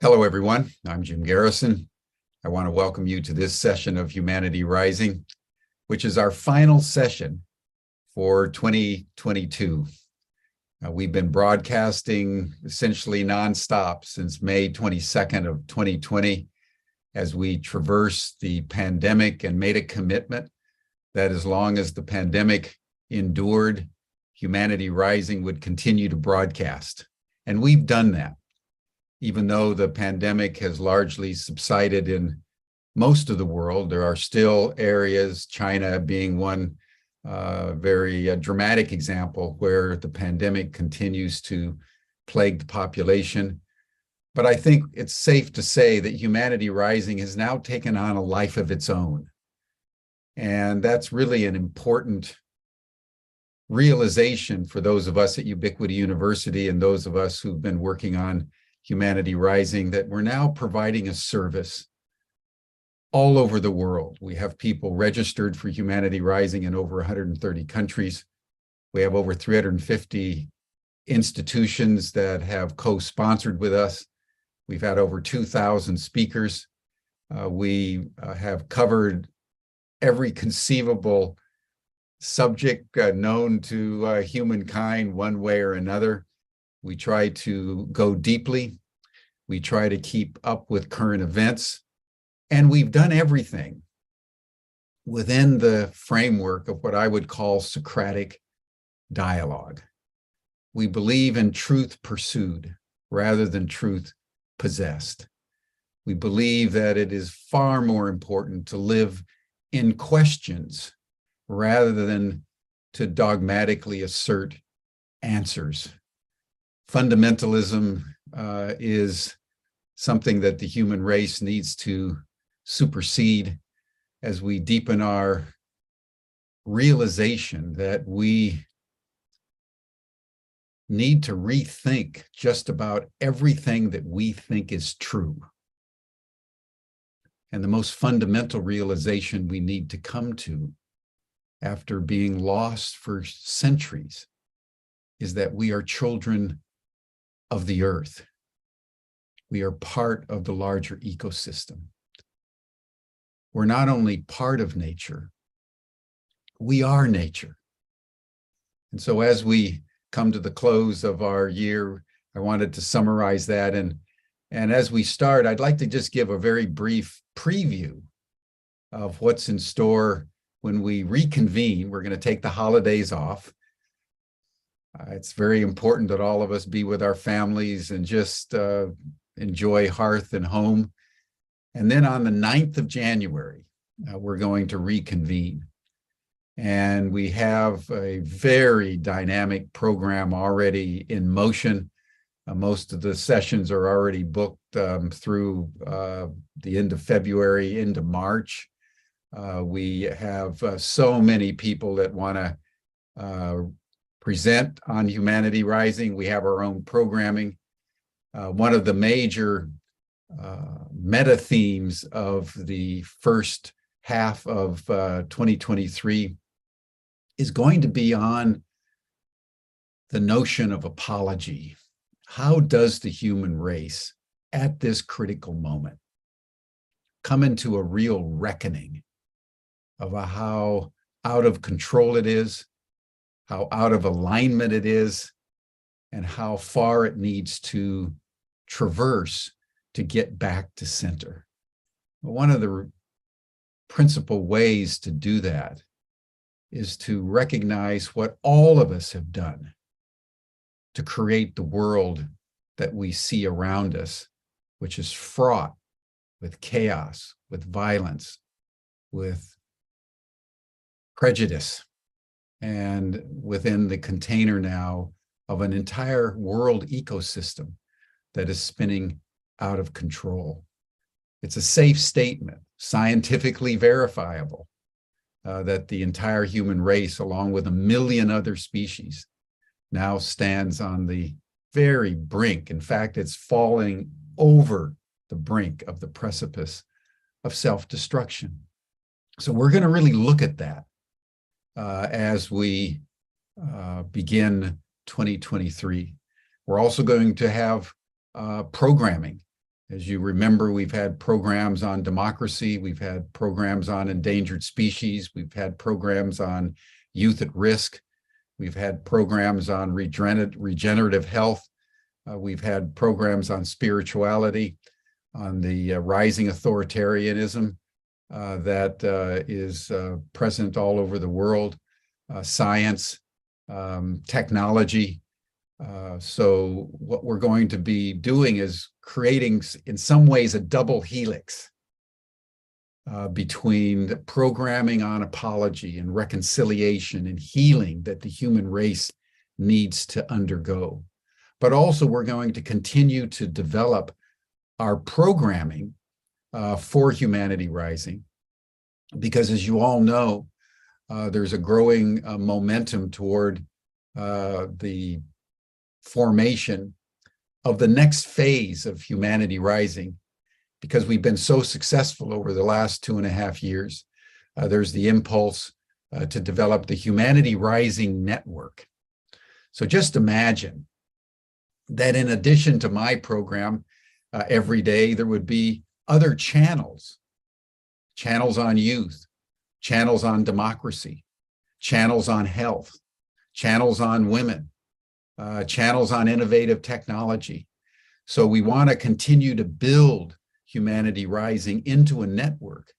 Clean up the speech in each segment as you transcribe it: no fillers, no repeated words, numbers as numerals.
Hello, everyone. I'm Jim Garrison. I want to welcome you to this session of Humanity Rising, which is our final session for 2022. We've been broadcasting essentially nonstop since May 22nd of 2020 as we traverse the pandemic and made a commitment that as long as the pandemic endured, Humanity Rising would continue to broadcast. And we've done that. Even though the pandemic has largely subsided in most of the world, there are still areas, China being one very dramatic example, where the pandemic continues to plague the population. But I think it's safe to say that Humanity Rising has now taken on a life of its own. And that's really an important realization for those of us at Ubiquity University and those of us who've been working on Humanity Rising, that we're now providing a service all over the world. We have people registered for Humanity Rising in over 130 countries. We have over 350 institutions that have co-sponsored with us. We've had over 2,000 speakers. We have covered every conceivable subject known to humankind one way or another. We try to go deeply. We try to keep up with current events. And we've done everything within the framework of what I would call Socratic dialogue. We believe in truth pursued rather than truth possessed. We believe that it is far more important to live in questions rather than to dogmatically assert answers. Fundamentalism is something that the human race needs to supersede as we deepen our realization that we need to rethink just about everything that we think is true. And the most fundamental realization we need to come to after being lost for centuries is that we are children of the earth. We are part of the larger ecosystem. We're not only part of nature, we are nature. And so as we come to the close of our year, I wanted to summarize that. And as we start, I'd like to just give a very brief preview of what's in store when we reconvene. We're going to take the holidays off. It's very important that all of us be with our families and just enjoy hearth and home. And then on the 9th of January, we're going to reconvene. And we have a very dynamic program already in motion. Most of the sessions are already booked through the end of February into March. We have so many people that want to present on Humanity Rising. We have our own programming. One of the major meta themes of the first half of 2023 is going to be on the notion of apology. How does the human race at this critical moment come into a real reckoning of how out of control it is, how out of alignment it is, and how far it needs to traverse to get back to center? One of the principal ways to do that is to recognize what all of us have done to create the world that we see around us, which is fraught with chaos, with violence, with prejudice, and within the container now of an entire world ecosystem that is spinning out of control. It's a safe statement, scientifically verifiable, that the entire human race, along with 1 million other species, now stands on the very brink. In fact, it's falling over the brink of the precipice of self-destruction. So we're going to really look at that as we begin 2023. We're also going to have programming As you remember, we've had programs on democracy, we've had programs on endangered species, we've had programs on youth at risk, we've had programs on regenerative health, we've had programs on spirituality, on the rising authoritarianism that is present all over the world, science, technology. So what we're going to be doing is creating, in some ways, a double helix between the programming on apology and reconciliation and healing that the human race needs to undergo. But also we're going to continue to develop our programming for Humanity Rising, because as you all know, there's a growing momentum toward the formation of the next phase of Humanity Rising, because we've been so successful over the last 2.5 years. There's the impulse to develop the Humanity Rising Network. So just imagine that in addition to my program every day, there would be other channels on youth, channels on democracy, channels on health, channels on women, channels on innovative technology. So we want to continue to build Humanity Rising into a network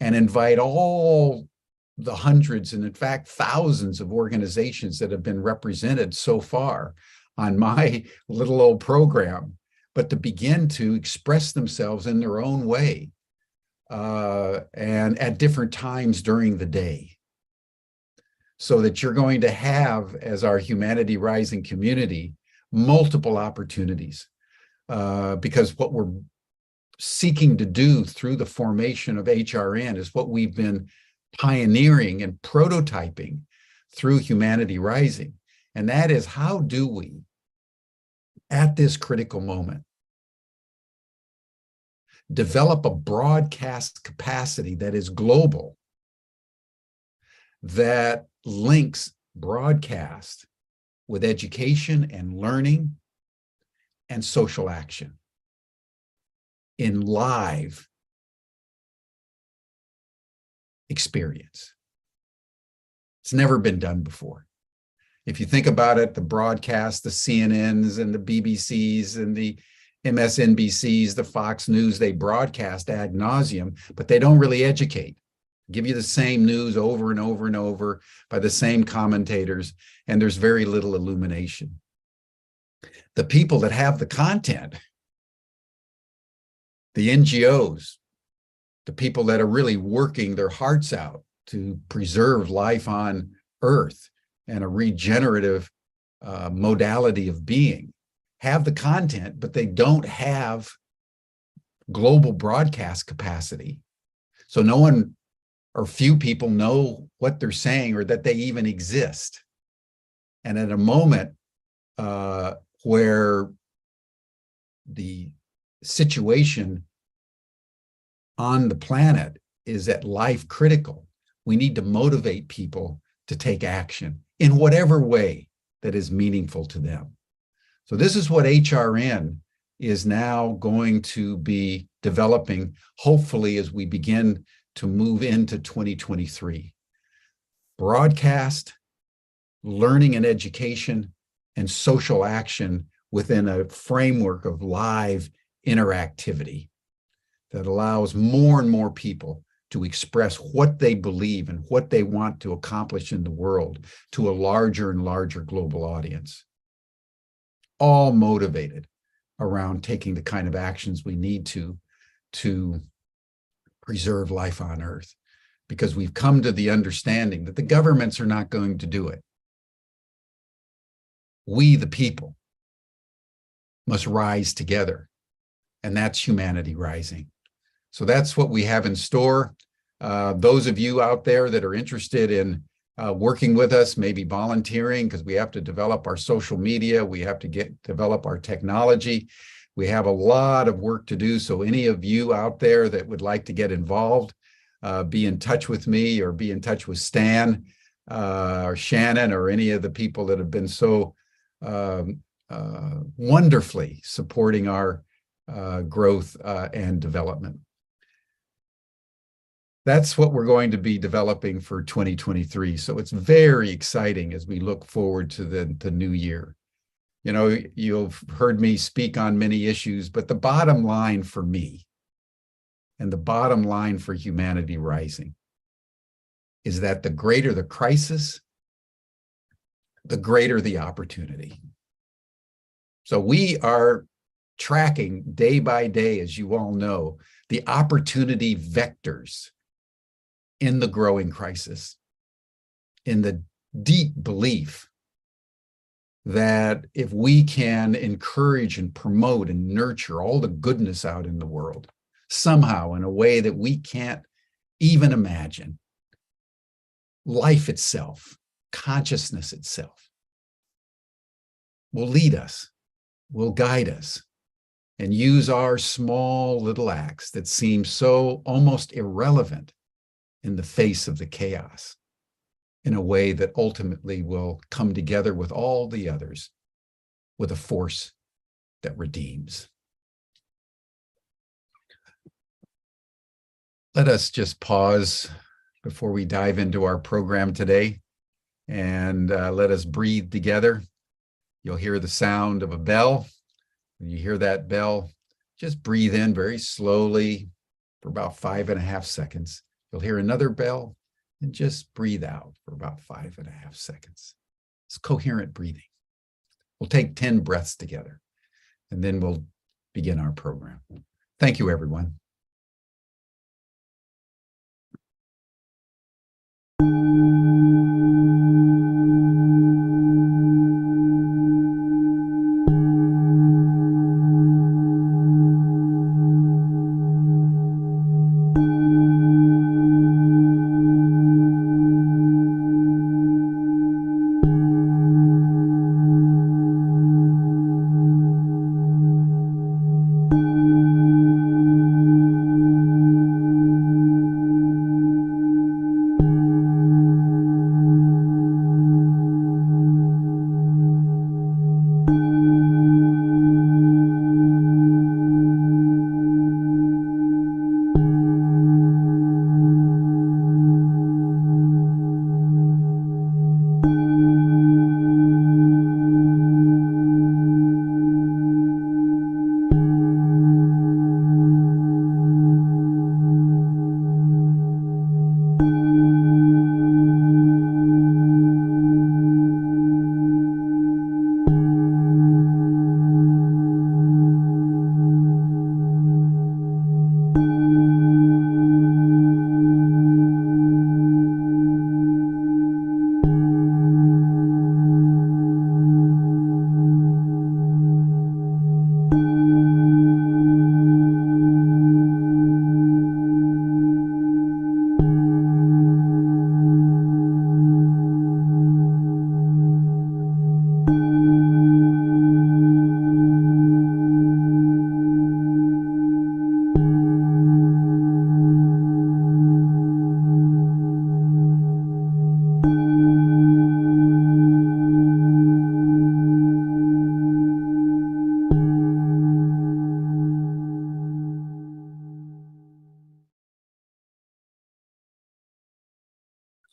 and invite all the hundreds and in fact thousands of organizations that have been represented so far on my little old program, but to begin to express themselves in their own way and at different times during the day. So that you're going to have, as our Humanity Rising community, multiple opportunities. Because what we're seeking to do through the formation of HRN is what we've been pioneering and prototyping through Humanity Rising. And that is, how do we, at this critical moment, develop a broadcast capacity that is global, that links broadcast with education and learning and social action in live experience. It's never been done before. If you think about it, the broadcast, the CNNs and the BBCs and the MSNBCs, the Fox News, they broadcast ad nauseum, but they don't really educate. Give you the same news over and over and over by the same commentators, and there's very little illumination. The people that have the content, the NGOs, the people that are really working their hearts out to preserve life on Earth and a regenerative modality of being, have the content, but they don't have global broadcast capacity. So no one or few people know what they're saying or that they even exist. And at a moment where the situation on the planet is at life critical, we need to motivate people to take action in whatever way that is meaningful to them. So this is what HRN is now going to be developing, hopefully, as we begin to move into 2023. Broadcast, learning and education, and social action within a framework of live interactivity that allows more and more people to express what they believe and what they want to accomplish in the world to a larger and larger global audience. All motivated around taking the kind of actions we need to preserve life on Earth, because we've come to the understanding that the governments are not going to do it. We, the people, must rise together, and that's Humanity Rising. So that's what we have in store. Those of you out there that are interested in working with us, maybe volunteering, because we have to develop our social media, we have to develop our technology. We have a lot of work to do. So any of you out there that would like to get involved, be in touch with me or be in touch with Stan or Shannon or any of the people that have been so wonderfully supporting our growth and development. That's what we're going to be developing for 2023. So it's very exciting as we look forward to the new year. You know, you've heard me speak on many issues, but the bottom line for me and the bottom line for Humanity Rising is that the greater the crisis, the greater the opportunity. So we are tracking day by day, as you all know, the opportunity vectors in the growing crisis, in the deep belief that if we can encourage and promote and nurture all the goodness out in the world, somehow in a way that we can't even imagine, life itself, consciousness itself, will lead us, will guide us, and use our small little acts that seem so almost irrelevant in the face of the chaos in a way that ultimately will come together with all the others with a force that redeems. Let us just pause before we dive into our program today, and let us breathe together. You'll hear the sound of a bell. When you hear that bell, just breathe in very slowly for about 5.5 seconds. You'll hear another bell, and just breathe out for about 5.5 seconds. It's coherent breathing. We'll take 10 breaths together, and then we'll begin our program. Thank you, everyone.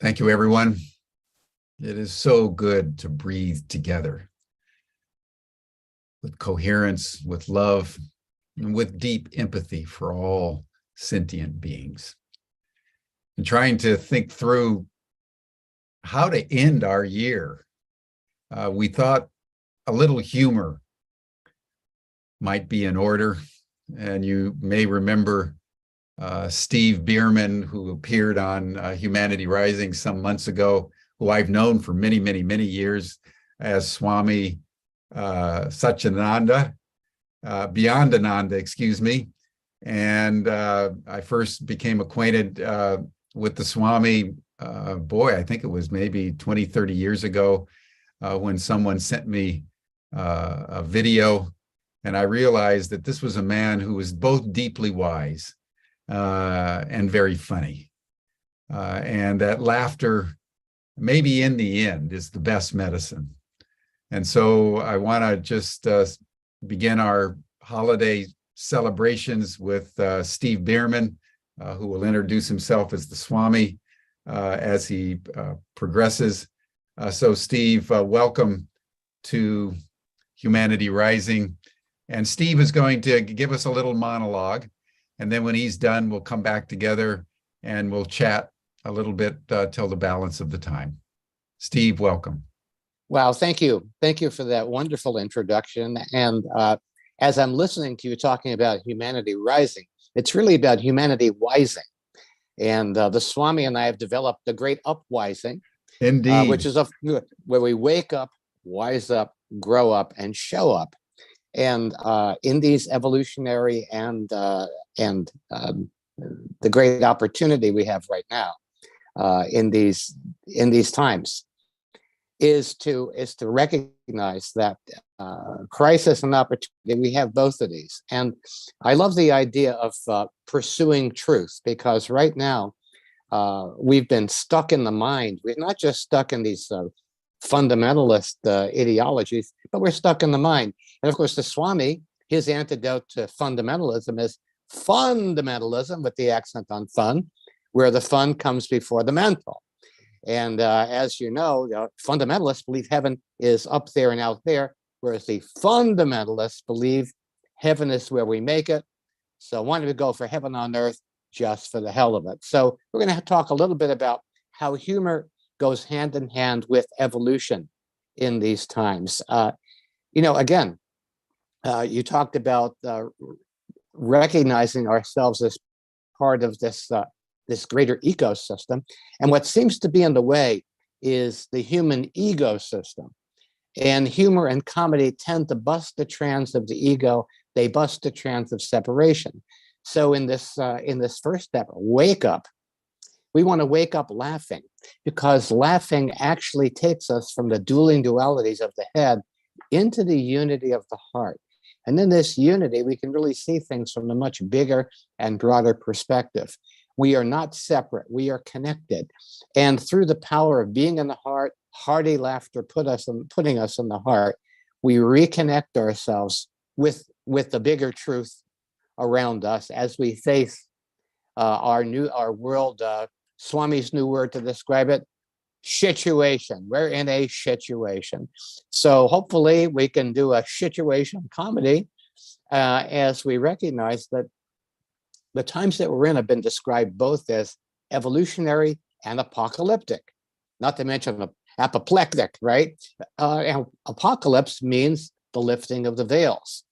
Thank you, everyone. It is so good to breathe together with coherence, with love, and with deep empathy for all sentient beings. And trying to think through how to end our year. We thought a little humor might be in order. And you may remember Steve Bhaerman, who appeared on Humanity Rising some months ago, who I've known for many, many, many years as Swami Beyondananda, excuse me. And I first became acquainted with the Swami, I think it was maybe 20, 30 years ago when someone sent me a video, and I realized that this was a man who was both deeply wise and very funny. And that laughter, maybe in the end, is the best medicine. And so I want to just begin our holiday celebrations with Steve Bhaerman, who will introduce himself as the Swami as he progresses. So Steve, welcome to Humanity Rising. And Steve is going to give us a little monologue. And then when he's done, we'll come back together and we'll chat a little bit till the balance of the time. Steve, welcome. Wow, thank you. Thank you for that wonderful introduction. And as I'm listening to you talking about humanity rising, it's really about humanity wising. And the Swami and I have developed the great upwising, Indeed, which is where we wake up, wise up, grow up, and show up. And in these evolutionary and the great opportunity we have right now in these times is to recognize that crisis and opportunity. We have both of these, and I love the idea of pursuing truth, because right now we've been stuck in the mind. We're not just stuck in these fundamentalist ideologies, but we're stuck in the mind. And of course, the Swami, his antidote to fundamentalism is fundamentalism with the accent on fun, where the fun comes before the mental. And as you know, fundamentalists believe heaven is up there and out there, whereas the fundamentalists believe heaven is where we make it. So why don't we go for heaven on earth just for the hell of it? So we're going to talk a little bit about how humor goes hand in hand with evolution in these times. Again, you talked about recognizing ourselves as part of this greater ecosystem. And what seems to be in the way is the human ego system. And humor and comedy tend to bust the trance of the ego. They bust the trance of separation. So in this first step, wake up. We want to wake up laughing, because laughing actually takes us from the dueling dualities of the head into the unity of the heart. And in this unity, we can really see things from a much bigger and broader perspective. We are not separate, we are connected. And through the power of being in the heart, hearty laughter putting us in the heart, we reconnect ourselves with the bigger truth around us as we face our world. Swami's new word to describe it: situation. We're in a situation. So hopefully we can do a situation comedy as we recognize that the times that we're in have been described both as evolutionary and apocalyptic, not to mention apoplectic, right? And apocalypse means the lifting of the veils.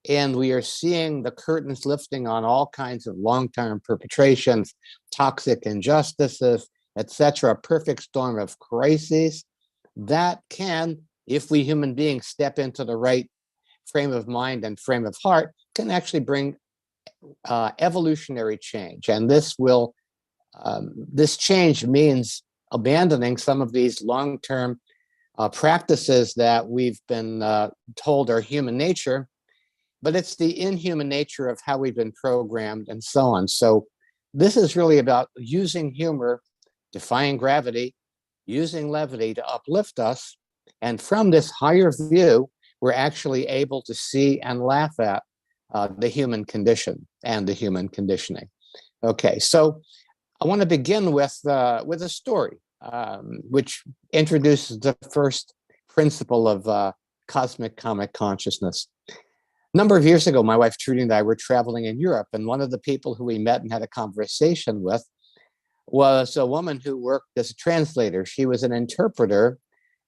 And we are seeing the curtains lifting on all kinds of long-term perpetrations, toxic injustices, etc., a perfect storm of crises that can, if we human beings step into the right frame of mind and frame of heart, can actually bring evolutionary change. And this change means abandoning some of these long-term practices that we've been told are human nature, but it's the inhuman nature of how we've been programmed and so on. So this is really about using humor, defying gravity, using levity to uplift us. And from this higher view, we're actually able to see and laugh at the human condition and the human conditioning. Okay, so I want to begin with a story, which introduces the first principle of cosmic comic consciousness. A number of years ago, my wife Trudy and I were traveling in Europe, and one of the people who we met and had a conversation with was a woman who worked as a translator. She was an interpreter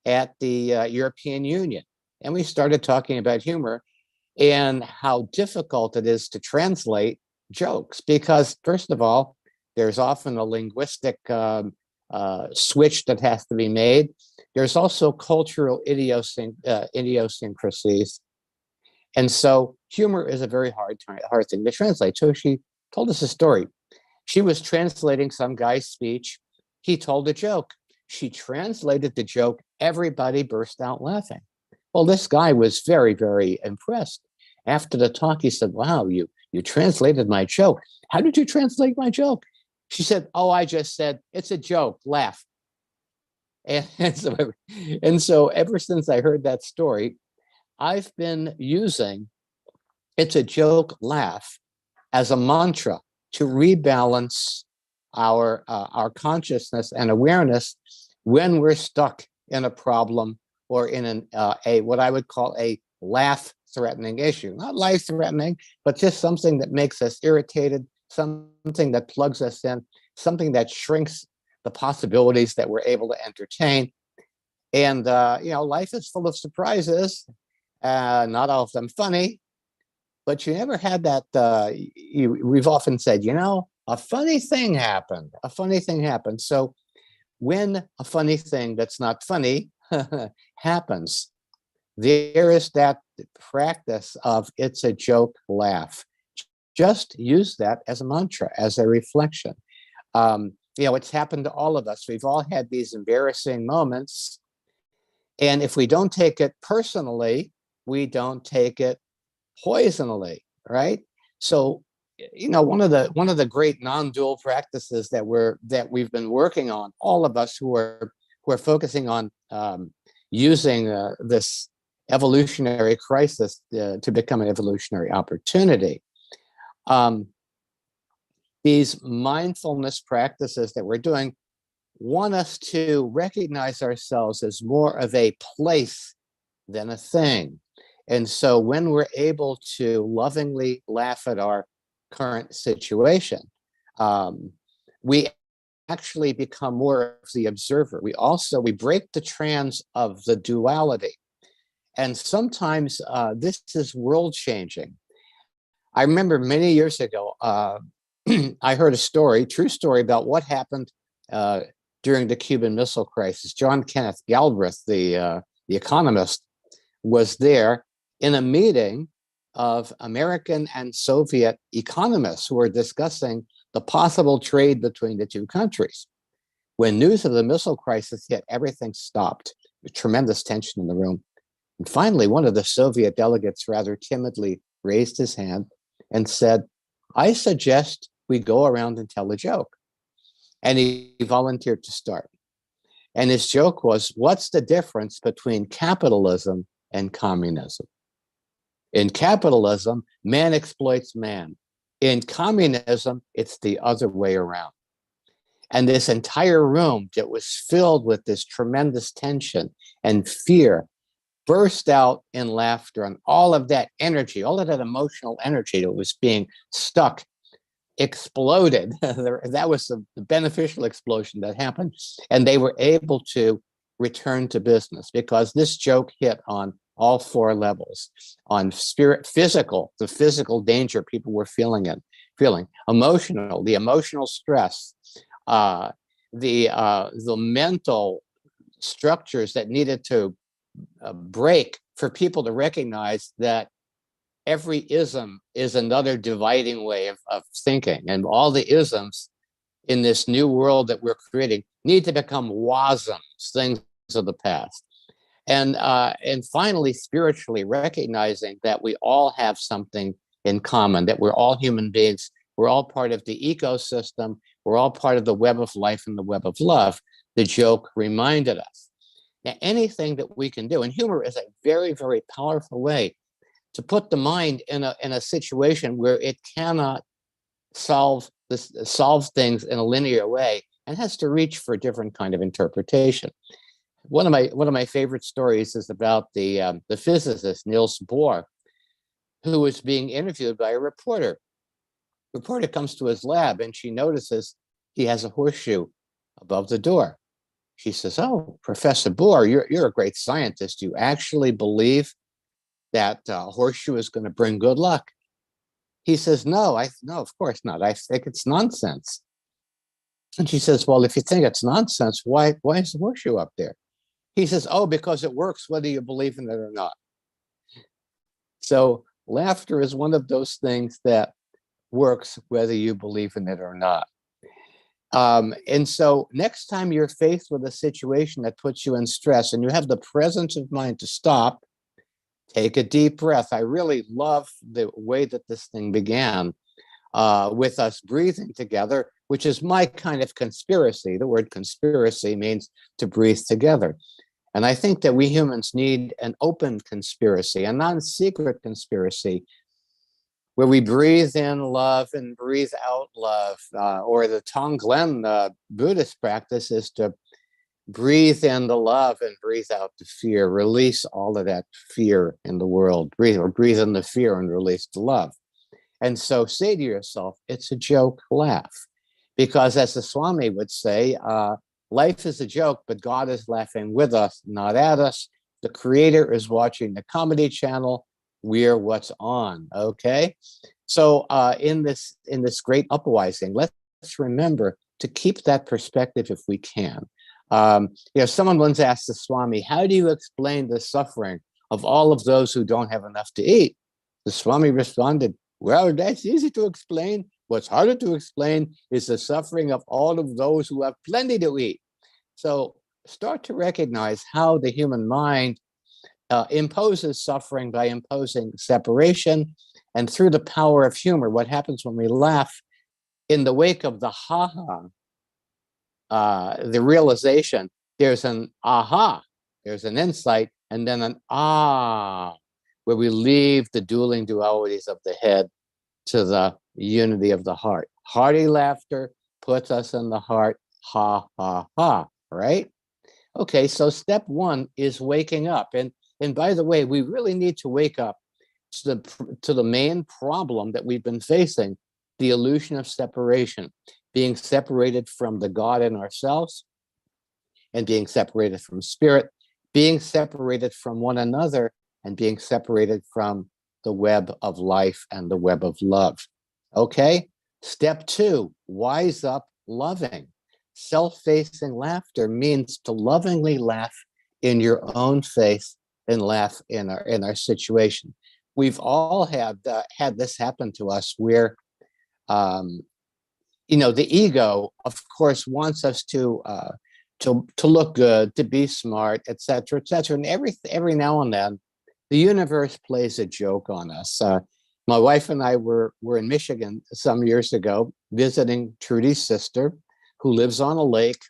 at the European Union. And we started talking about humor and how difficult it is to translate jokes, because first of all, there's often a linguistic switch that has to be made. There's also cultural idiosyncrasies. And so humor is a very hard thing to translate. So she told us a story. She was translating some guy's speech. He told a joke. She translated the joke. Everybody burst out laughing. Well, this guy was very, very impressed. After the talk, he said, wow, you translated my joke. How did you translate my joke? She said, oh, I just said, it's a joke, laugh. And so ever since I heard that story, I've been using It's a joke laugh as a mantra to rebalance our consciousness and awareness when we're stuck in a problem or in a what I would call a laugh-threatening issue. Not life-threatening, but just something that makes us irritated, something that plugs us in, something that shrinks the possibilities that we're able to entertain. And life is full of surprises, not all of them funny, but you never had that. We've often said, a funny thing happened. A funny thing happened. So when a funny thing that's not funny happens, there is that practice of it's a joke laugh. Just use that as a mantra, as a reflection. It's happened to all of us. We've all had these embarrassing moments. And if we don't take it personally, we don't take it poisonally, right? So, one of the great non-dual practices that we've been working on, all of us who are focusing on using this evolutionary crisis to become an evolutionary opportunity. These mindfulness practices that we're doing want us to recognize ourselves as more of a place than a thing. And so when we're able to lovingly laugh at our current situation, we actually become more of the observer. We break the trance of the duality. And sometimes this is world changing. I remember many years ago, I heard a true story about what happened during the Cuban Missile Crisis. John Kenneth Galbraith, the economist, was there in a meeting of American and Soviet economists who were discussing the possible trade between the two countries. When news of the missile crisis hit, everything stopped. Tremendous tension in the room. And finally, one of the Soviet delegates rather timidly raised his hand and said, "I suggest we go around and tell a joke." And he volunteered to start. And his joke was, what's the difference between capitalism and communism? In capitalism, man exploits man. In communism, it's the other way around. And this entire room that was filled with this tremendous tension and fear burst out in laughter, and all of that energy, all of that emotional energy that was being stuck exploded. That was the beneficial explosion that happened. And they were able to return to business because this joke hit on all four levels: on spirit, the physical danger people were feeling, emotional, the emotional stress, the mental structures that needed to break for people to recognize that every ism is another dividing way of thinking, and all the isms in this new world that we're creating need to become wasms, things of the past. And finally, spiritually recognizing that we all have something in common, that we're all human beings, we're all part of the ecosystem, we're all part of the web of life and the web of love. The joke reminded us. Now, anything that we can do, and humor is a very, very powerful way to put the mind in a situation where it cannot solve things in a linear way and has to reach for a different kind of interpretation. One of my favorite stories is about the physicist Niels Bohr, who was being interviewed by a reporter. The reporter comes to his lab and she notices he has a horseshoe above the door. She says, "Oh, Professor Bohr, you're a great scientist. You actually believe that horseshoe is going to bring good luck?" He says, no, of course not. I think it's nonsense." And she says, "Well, if you think it's nonsense, why is the horseshoe up there?" He says, "Oh, because it works whether you believe in it or not." So laughter is one of those things that works whether you believe in it or not. And so next time you're faced with a situation that puts you in stress and you have the presence of mind to stop, take a deep breath. I really love the way that this thing began with us breathing together, which is my kind of conspiracy. The word conspiracy means to breathe together. And I think that we humans need an open conspiracy, a non-secret conspiracy where we breathe in love and breathe out love, or the Tonglen Buddhist practice is to breathe in the love and breathe out the fear, release all of that fear in the world, breathe in the fear and release the love. And so say to yourself, it's a joke, laugh. Because as the Swami would say, life is a joke, but God is laughing with us, not at us. The creator is watching the comedy channel. We're what's on, okay? So in this great upwising, let's remember to keep that perspective if we can. Someone once asked the Swami, how do you explain the suffering of all of those who don't have enough to eat? The Swami responded, well, that's easy to explain. What's harder to explain is the suffering of all of those who have plenty to eat. So start to recognize how the human mind imposes suffering by imposing separation. And through the power of humor, what happens when we laugh in the wake of the ha-ha, the realization, there's an aha, there's an insight, and then an ah, where we leave the dueling dualities of the head to the unity of the heart. Hearty laughter puts us in the heart, ha, ha, ha, right? Okay, so step one is waking up. And by the way, we really need to wake up to the main problem that we've been facing, the illusion of separation, being separated from the God in ourselves and being separated from spirit, being separated from one another and being separated from the web of life and the web of love. Okay, step two, wise up loving. Self-facing laughter means to lovingly laugh in your own face and laugh in our situation. We've all had this happen to us where, the ego, of course, wants us to look good, to be smart, et cetera, et cetera. And every now and then, the universe plays a joke on us. My wife and I were in Michigan some years ago visiting Trudy's sister, who lives on a lake.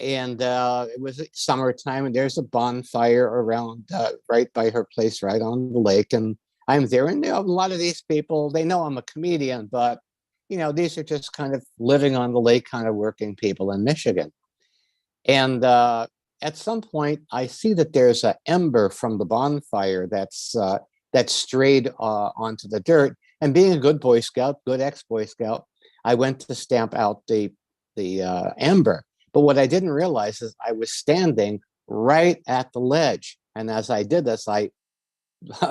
And it was summertime, and there's a bonfire around right by her place, right on the lake. And I'm there, and a lot of these people, they know I'm a comedian, but these are just kind of living on the lake, kind of working people in Michigan. And at some point, I see that there's an ember from the bonfire that's strayed onto the dirt. And being a good Boy Scout, good ex-Boy Scout, I went to stamp out the ember. But what I didn't realize is I was standing right at the ledge. And as I did this, I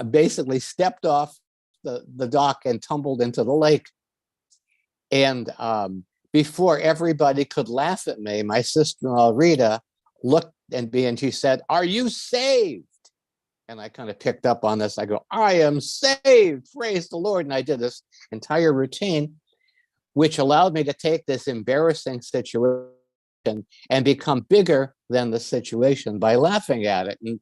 basically stepped off the dock and tumbled into the lake. And before everybody could laugh at me, my sister-in-law, Rita, looked at me and she said, "Are you saved?" And I kind of picked up on this. I go, "I am saved, praise the Lord." And I did this entire routine, which allowed me to take this embarrassing situation and become bigger than the situation by laughing at it. And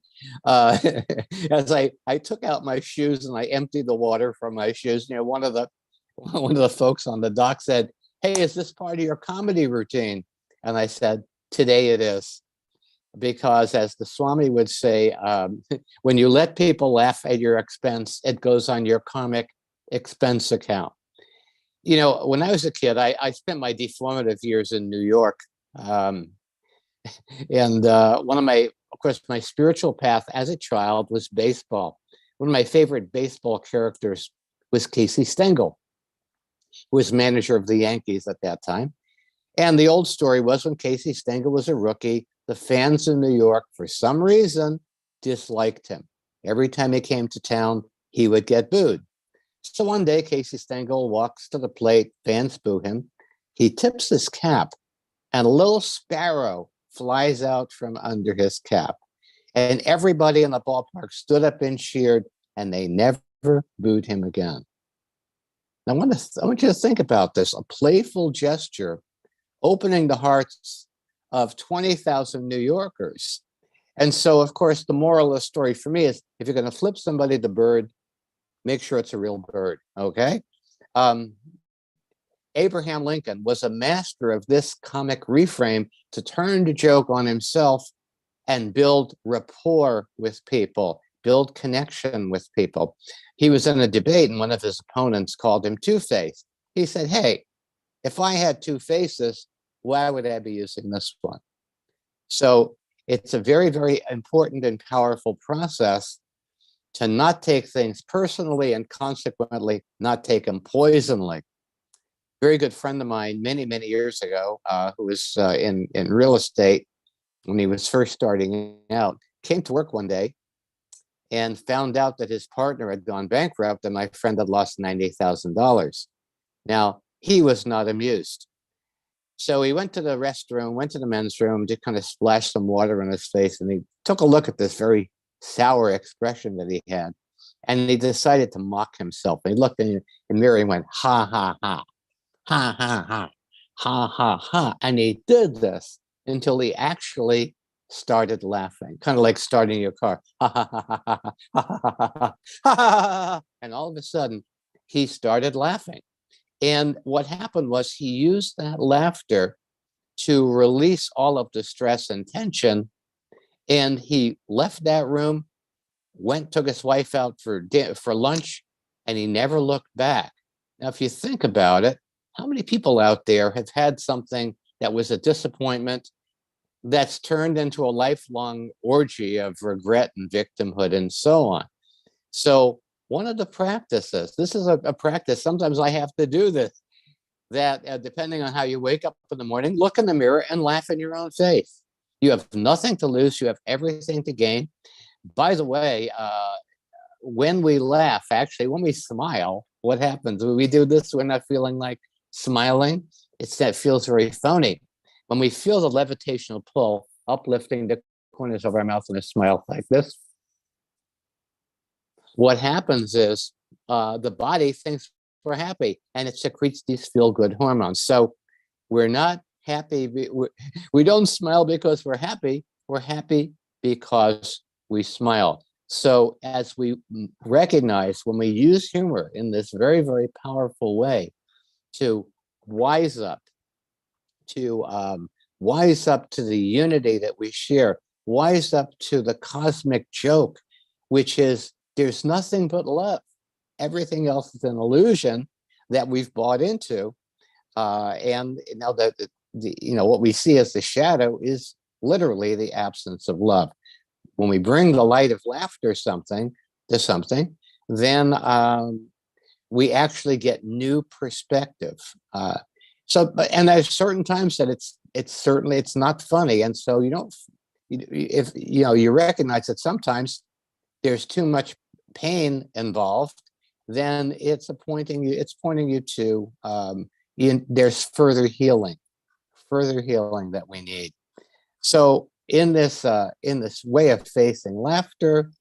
as I took out my shoes and I emptied the water from my shoes, one of the folks on the dock said, "Hey, is this part of your comedy routine?" And I said, "Today it is." Because as the Swami would say, when you let people laugh at your expense, it goes on your karmic expense account. When I was a kid, I spent my deformative years in New York. And of course, my spiritual path as a child was baseball. One of my favorite baseball characters was Casey Stengel, who was manager of the Yankees at that time. And the old story was when Casey Stengel was a rookie, the fans in New York, for some reason, disliked him. Every time he came to town, he would get booed. So one day, Casey Stengel walks to the plate, fans boo him. He tips his cap, and a little sparrow flies out from under his cap. And everybody in the ballpark stood up and cheered, and they never booed him again. Now, I want you to think about this, a playful gesture opening the hearts of 20,000 New Yorkers. And so, of course, the moral of the story for me is if you're going to flip somebody the bird, make sure it's a real bird, okay? Abraham Lincoln was a master of this comic reframe to turn the joke on himself and build rapport with people, build connection with people. He was in a debate and one of his opponents called him two-faced. He said, hey, if I had two faces, why would I be using this one? So it's a very, very important and powerful process to not take things personally and consequently not take them poisonally. Very good friend of mine many, many years ago, who was in real estate when he was first starting out, came to work one day and found out that his partner had gone bankrupt and my friend had lost $90,000. Now, he was not amused. So he went to the restroom, went to the men's room to kind of splash some water on his face, and he took a look at this very sour expression that he had, and he decided to mock himself. And he looked in the mirror and went, ha, ha, ha, ha, ha, ha, ha, ha, ha. And he did this until he actually started laughing, kind of like starting your car. Ha, ha, ha, ha, ha, ha, ha, ha, ha, ha, ha. And all of a sudden, he started laughing. And what happened was he used that laughter to release all of the stress and tension. And he left that room, took his wife out for lunch, and he never looked back. Now, if you think about it, how many people out there have had something that was a disappointment that's turned into a lifelong orgy of regret and victimhood and so on? So one of the practices, this is a practice, sometimes I have to do this, that depending on how you wake up in the morning, look in the mirror and laugh in your own face. You have nothing to lose, you have everything to gain. By the way, when we laugh, actually, when we smile, what happens? When we do this, we're not feeling like smiling. That feels very phony. When we feel the levitational pull, uplifting the corners of our mouth and a smile like this, what happens is the body thinks we're happy and it secretes these feel-good hormones. So we're not happy. We don't smile because we're happy because we smile. So as we recognize when we use humor in this very, very powerful way to wise up, to the unity that we share, wise up to the cosmic joke, which is there's nothing but love. Everything else is an illusion that we've bought into. And now that what we see as the shadow is literally the absence of love. When we bring the light of laughter to something, then we actually get new perspective. And there's certain times that it's not funny, and so you recognize that sometimes there's too much pain involved, then it's pointing you to there's further healing that we need. So in this way of facing laughter,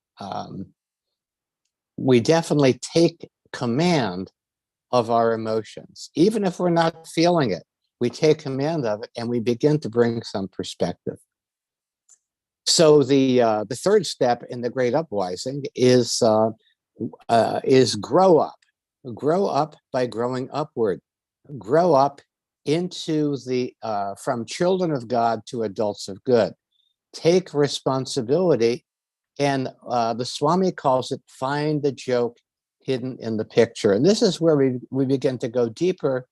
we definitely take command of our emotions, even if we're not feeling it. We take command of it, and we begin to bring some perspective. So the third step in the Great Upwising is grow up. Grow up by growing upward. Grow up into from children of God to adults of good. Take responsibility, and the Swami calls it find the joke hidden in the picture. And this is where we begin to go deeper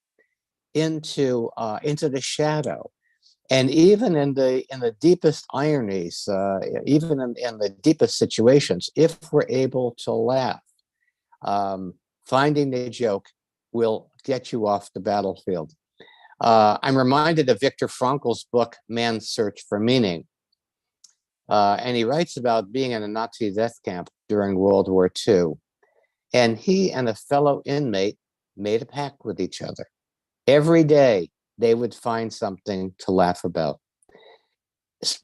into the shadow. And even in the deepest ironies, even in the deepest situations, if we're able to laugh, finding the joke will get you off the battlefield. I'm reminded of Viktor Frankl's book, Man's Search for Meaning. And he writes about being in a Nazi death camp during World War II. And he and a fellow inmate made a pact with each other. Every day, they would find something to laugh about.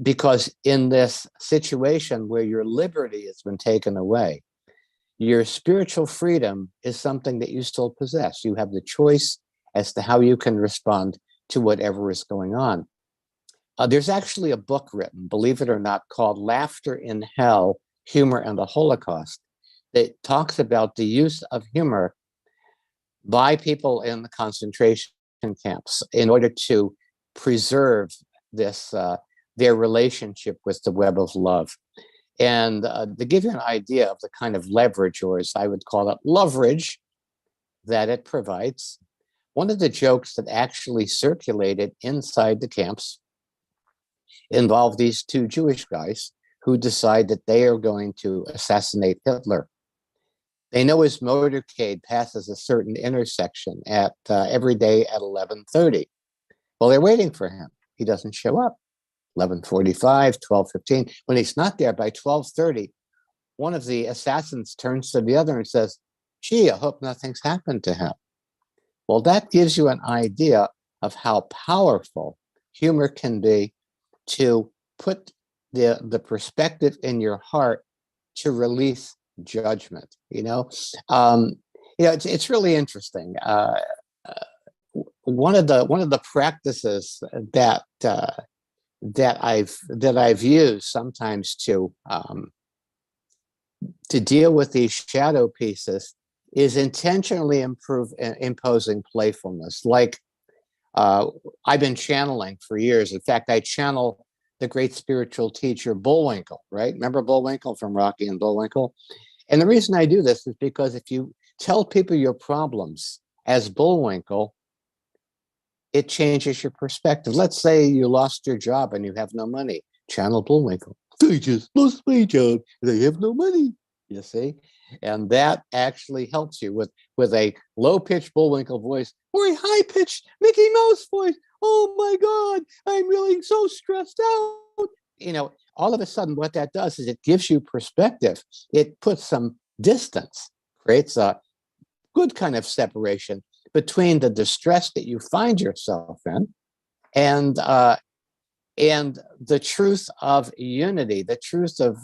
Because in this situation where your liberty has been taken away, your spiritual freedom is something that you still possess. You have the choice as to how you can respond to whatever is going on. There's actually a book written, believe it or not, called Laughter in Hell, Humor and the Holocaust, that talks about the use of humor by people in the concentration camps in order to preserve this their relationship with the web of love. And to give you an idea of the kind of leverage, or as I would call it, leverage that it provides, one of the jokes that actually circulated inside the camps involved these two Jewish guys who decide that they are going to assassinate Hitler. They know his motorcade passes a certain intersection at every day at 11:30. Well, they're waiting for him. He doesn't show up. 11:45, 12:15. When he's not there by 12:30, one of the assassins turns to the other and says, "Gee, I hope nothing's happened to him." Well, that gives you an idea of how powerful humor can be to put the perspective in your heart to release judgment. It's really interesting. One of the practices that I've used sometimes to deal with these shadow pieces is intentionally imposing playfulness. Like I've been channeling for years. In fact, I channel the great spiritual teacher Bullwinkle, right? Remember Bullwinkle from Rocky and Bullwinkle? And the reason I do this is because if you tell people your problems as Bullwinkle, it changes your perspective. Let's say you lost your job and you have no money. Channel Bullwinkle. I just lost my job and I have no money. You see? And that actually helps you with a low-pitched Bullwinkle voice or a high-pitched Mickey Mouse voice. Oh my God, I'm really so stressed out. All of a sudden what that does is it gives you perspective. It puts some distance, creates a good kind of separation between the distress that you find yourself in and the truth of unity, the truth of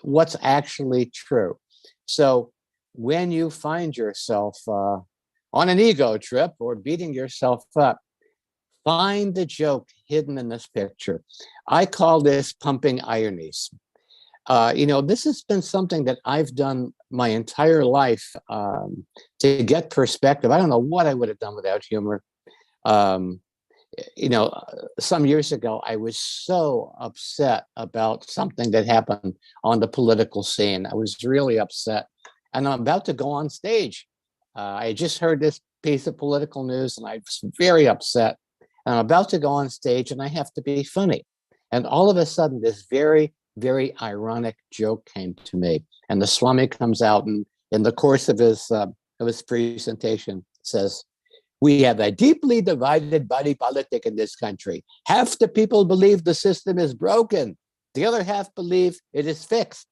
what's actually true. So when you find yourself on an ego trip or beating yourself up, find the joke hidden in this picture. I call this pumping ironies. This has been something that I've done my entire life to get perspective. I don't know what I would have done without humor. Some years ago, I was so upset about something that happened on the political scene. I was really upset. And I'm about to go on stage. I just heard this piece of political news and I was very upset. And I'm about to go on stage and I have to be funny. And all of a sudden, this very, very ironic joke came to me. And the Swami comes out and in the course of his presentation says, "We have a deeply divided body politic in this country. Half the people believe the system is broken. The other half believe it is fixed."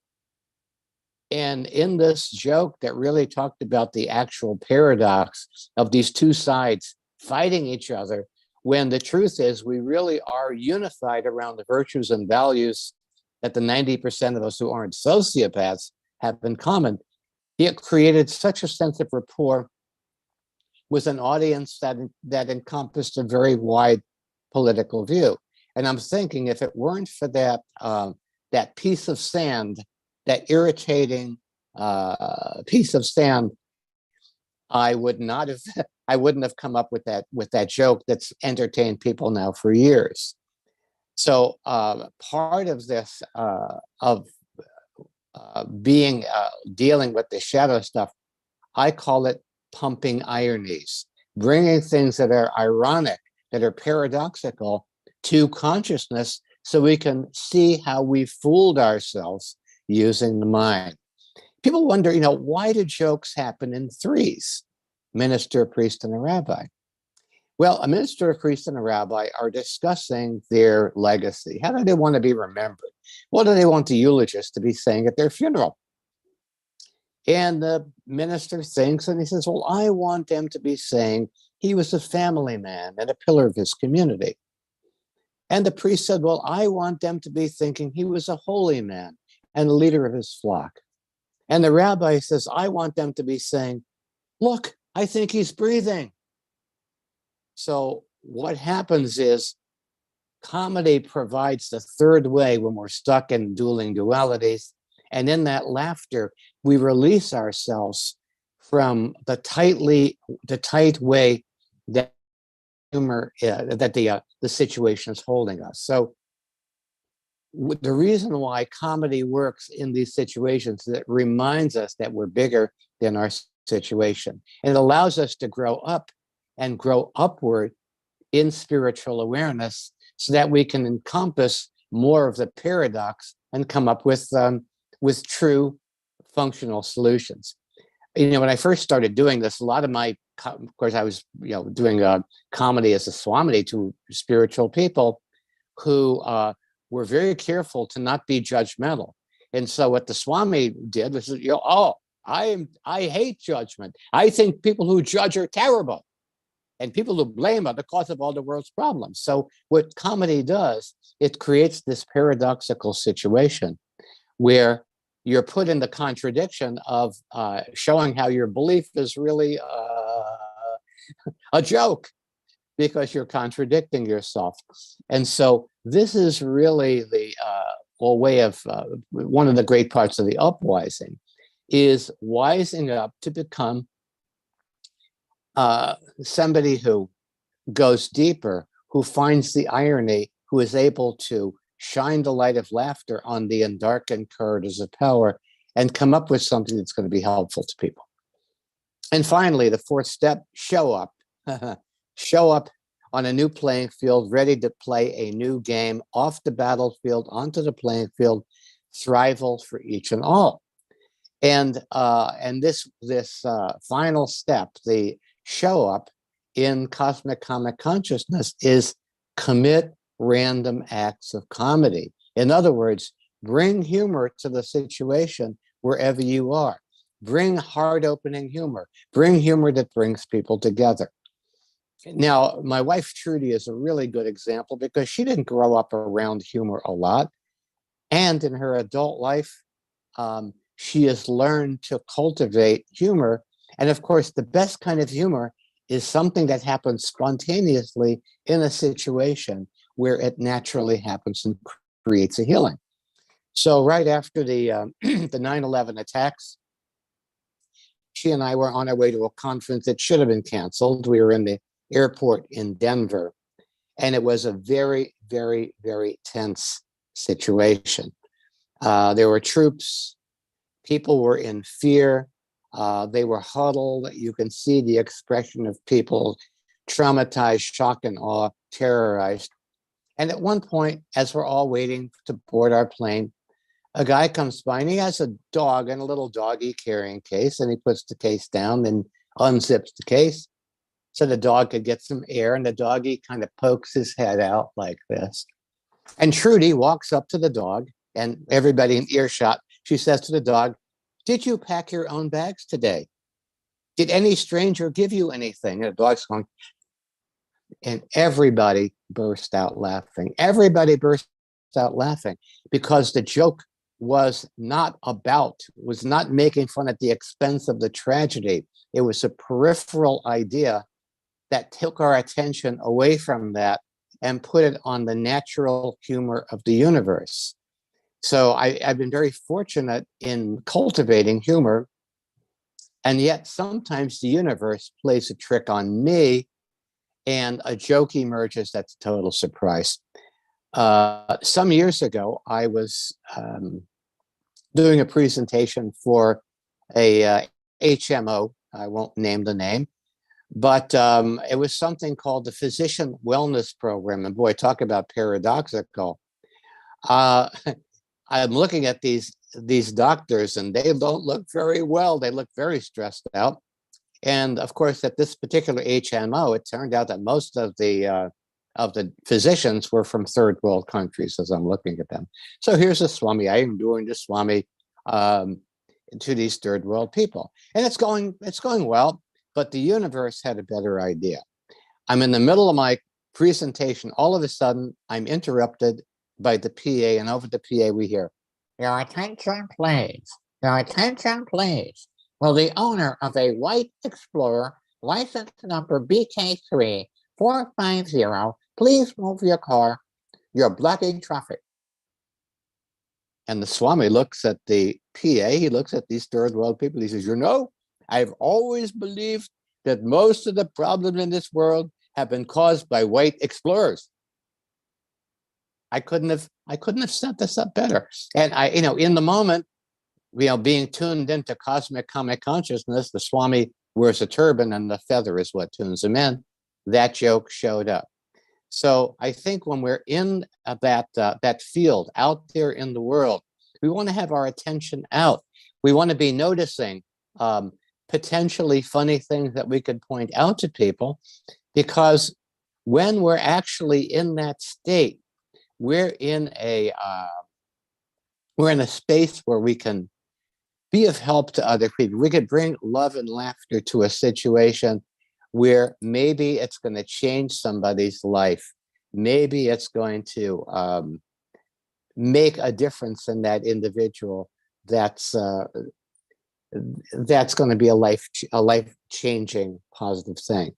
And in this joke that really talked about the actual paradox of these two sides fighting each other, when the truth is we really are unified around the virtues and values that the 90% of us who aren't sociopaths have in common, it created such a sense of rapport with an audience that encompassed a very wide political view. And I'm thinking if it weren't for that piece of sand, that irritating piece of sand, I wouldn't have come up with that joke that's entertained people now for years. So part of this dealing with the shadow stuff, I call it pumping ironies, bringing things that are ironic, that are paradoxical to consciousness so we can see how we fooled ourselves using the mind. People wonder, why do jokes happen in threes? Minister, priest, and a rabbi. Well, a minister, a priest, and a rabbi are discussing their legacy. How do they want to be remembered? What do they want the eulogist to be saying at their funeral? And the minister thinks, and he says, well, I want them to be saying he was a family man and a pillar of his community. And the priest said, well, I want them to be thinking he was a holy man and a leader of his flock. And the rabbi says, I want them to be saying, look, I think he's breathing. So what happens is comedy provides the third way when we're stuck in dueling dualities. And in that laughter, we release ourselves from the tight way that humor, that the situation is holding us. So the reason why comedy works in these situations is it reminds us that we're bigger than our situation. And it allows us to grow up and grow upward in spiritual awareness so that we can encompass more of the paradox and come up with true functional solutions. You know, when I first started doing this, a lot of my, of course, I was, doing comedy as a Swami to spiritual people who were very careful to not be judgmental. And so what the Swami did was, I hate judgment. I think people who judge are terrible. And people who blame are the cause of all the world's problems. So what comedy does, it creates this paradoxical situation where you're put in the contradiction of showing how your belief is really a joke because you're contradicting yourself. And so this is really the way of one of the great parts of the upwising is wising up to become somebody who goes deeper, who finds the irony, who is able to shine the light of laughter on the undarkened corridors of power and come up with something that's going to be helpful to people. And finally, the fourth step, show up. Show up on a new playing field, ready to play a new game off the battlefield, onto the playing field, thrival for each and all. And this final step, the show up in cosmic comic consciousness, is commit random acts of comedy. In other words, bring humor to the situation wherever you are. Bring heart-opening humor. Bring humor that brings people together. Now, my wife Trudy is a really good example because she didn't grow up around humor a lot. And in her adult life, she has learned to cultivate humor. And of course, the best kind of humor is something that happens spontaneously in a situation where it naturally happens and creates a healing. So right after the 9/11 attacks, she and I were on our way to a conference that should have been canceled. We were in the airport in Denver, and it was a very, very, very tense situation. There were troops. People were in fear. They were huddled. You can see the expression of people traumatized, shock and awe, terrorized. And at one point, as we're all waiting to board our plane, a guy comes by and he has a dog and a little doggy carrying case, and he puts the case down and unzips the case so the dog could get some air, and the doggy kind of pokes his head out like this. And Trudy walks up to the dog, and everybody in earshot, she says to the dog, "Did you pack your own bags today? Did any stranger give you anything?" And the dog's going, and everybody burst out laughing. Everybody burst out laughing because the joke was not making fun at the expense of the tragedy. It was a peripheral idea that took our attention away from that and put it on the natural humor of the universe. So I've been very fortunate in cultivating humor, and yet sometimes the universe plays a trick on me and a joke emerges that's a total surprise. Some years ago, I was doing a presentation for a HMO. I won't name the name, but it was something called the Physician Wellness Program. And boy, talk about paradoxical. I'm looking at these doctors, and they don't look very well. They look very stressed out. And of course, at this particular HMO, it turned out that most of the physicians were from third world countries as I'm looking at them. So here's a Swami. I am doing the Swami to these third world people. And it's going well, but the universe had a better idea. I'm in the middle of my presentation. All of a sudden, I'm interrupted by the PA, and over the PA we hear, "Your attention, please. Your attention, please. Will the owner of a white Explorer, license number BK3-450, please move your car? You're blocking traffic." And the Swami looks at the PA, he looks at these third world people, he says, "I've always believed that most of the problems in this world have been caused by white Explorers." I couldn't have set this up better. And in the moment, being tuned into cosmic comic consciousness, the Swami wears a turban and the feather is what tunes him in. That joke showed up. So I think when we're in that field out there in the world, we want to have our attention out. We want to be noticing potentially funny things that we could point out to people, because when we're actually in that state, we're in a space where we can be of help to other people. We could bring love and laughter to a situation where maybe it's going to change somebody's life. Maybe it's going to make a difference in that individual. That's going to be a life-changing positive thing.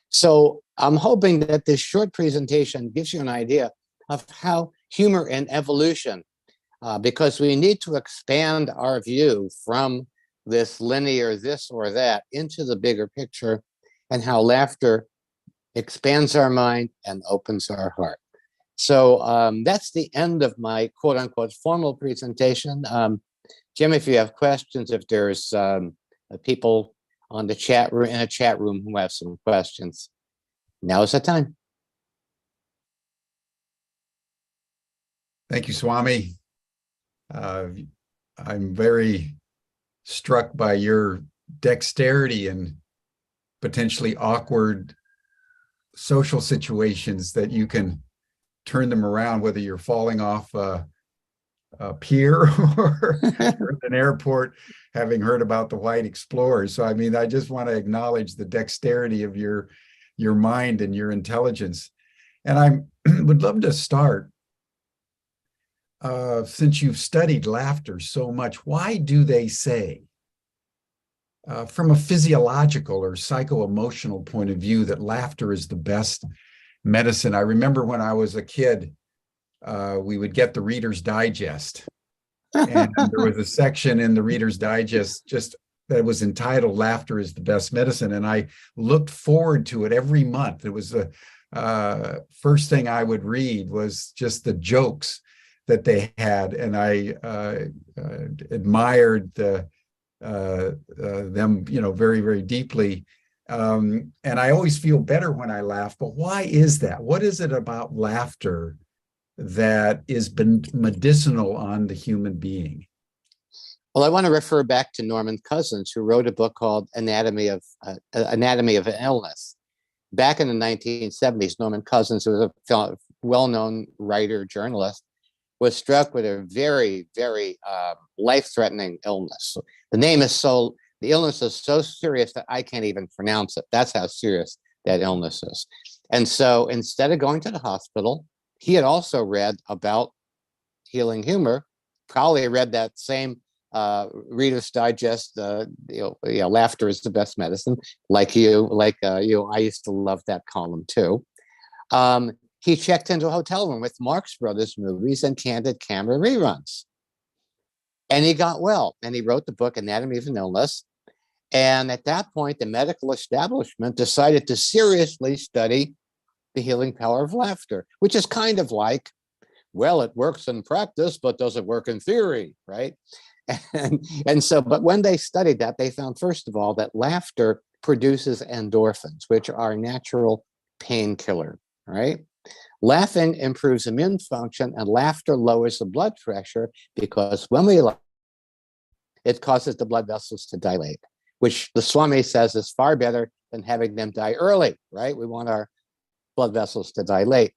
So I'm hoping that this short presentation gives you an idea of how humor and evolution, because we need to expand our view from this linear this or that into the bigger picture, and how laughter expands our mind and opens our heart. So that's the end of my quote unquote formal presentation. Jim, if you have questions, if there's people on the chat room, in a chat room who have some questions, now is the time. Thank you, Swami. I'm very struck by your dexterity in potentially awkward social situations, that you can turn them around, whether you're falling off a pier or in an airport, having heard about the white explorers. So, I mean, I just want to acknowledge the dexterity of your mind and your intelligence. And I would love to start, since you've studied laughter so much, why do they say, from a physiological or psycho-emotional point of view, that laughter is the best medicine? I remember when I was a kid, we would get the Reader's Digest, and there was a section in the Reader's Digest just that was entitled "Laughter is the Best Medicine," and I looked forward to it every month. It was the first thing I would read was just the jokes that they had, and I admired them, very, very deeply. And I always feel better when I laugh. But why is that? What is it about laughter that is medicinal on the human being? Well, I want to refer back to Norman Cousins, who wrote a book called Anatomy of an Illness. Back in the 1970s, Norman Cousins, who was a well-known writer, journalist, was struck with a very, very life-threatening illness. The illness is so serious that I can't even pronounce it. That's how serious that illness is. And so instead of going to the hospital, he had also read about healing humor, probably read that same Reader's Digest, laughter is the best medicine, like you, I used to love that column too. He checked into a hotel room with Marx Brothers movies and Candid Camera reruns. And he got well, and he wrote the book Anatomy of an Illness. And at that point, the medical establishment decided to seriously study the healing power of laughter, which is kind of like, well, it works in practice, but does it work in theory, right? And so, but when they studied that, they found, first of all, that laughter produces endorphins, which are a natural painkiller, right? Laughing improves immune function, and laughter lowers the blood pressure, because when we laugh, it causes the blood vessels to dilate, which the Swami says is far better than having them die early, right? We want our blood vessels to dilate.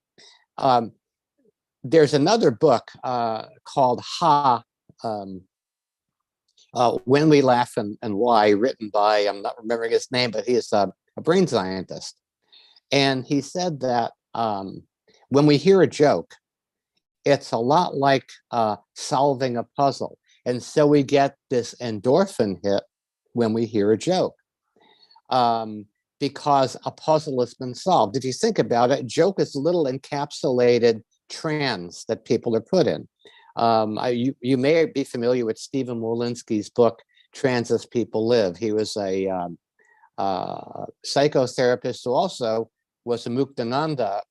There's another book called When We Laugh and Why, written by, I'm not remembering his name, but he is a brain scientist. And he said that when we hear a joke, it's a lot like solving a puzzle. And so we get this endorphin hit when we hear a joke, because a puzzle has been solved. If you think about it, joke is little encapsulated trance that people are put in. You may be familiar with Stephen Wolinski's book, Trans as People Live. He was a psychotherapist who also was a Muktananda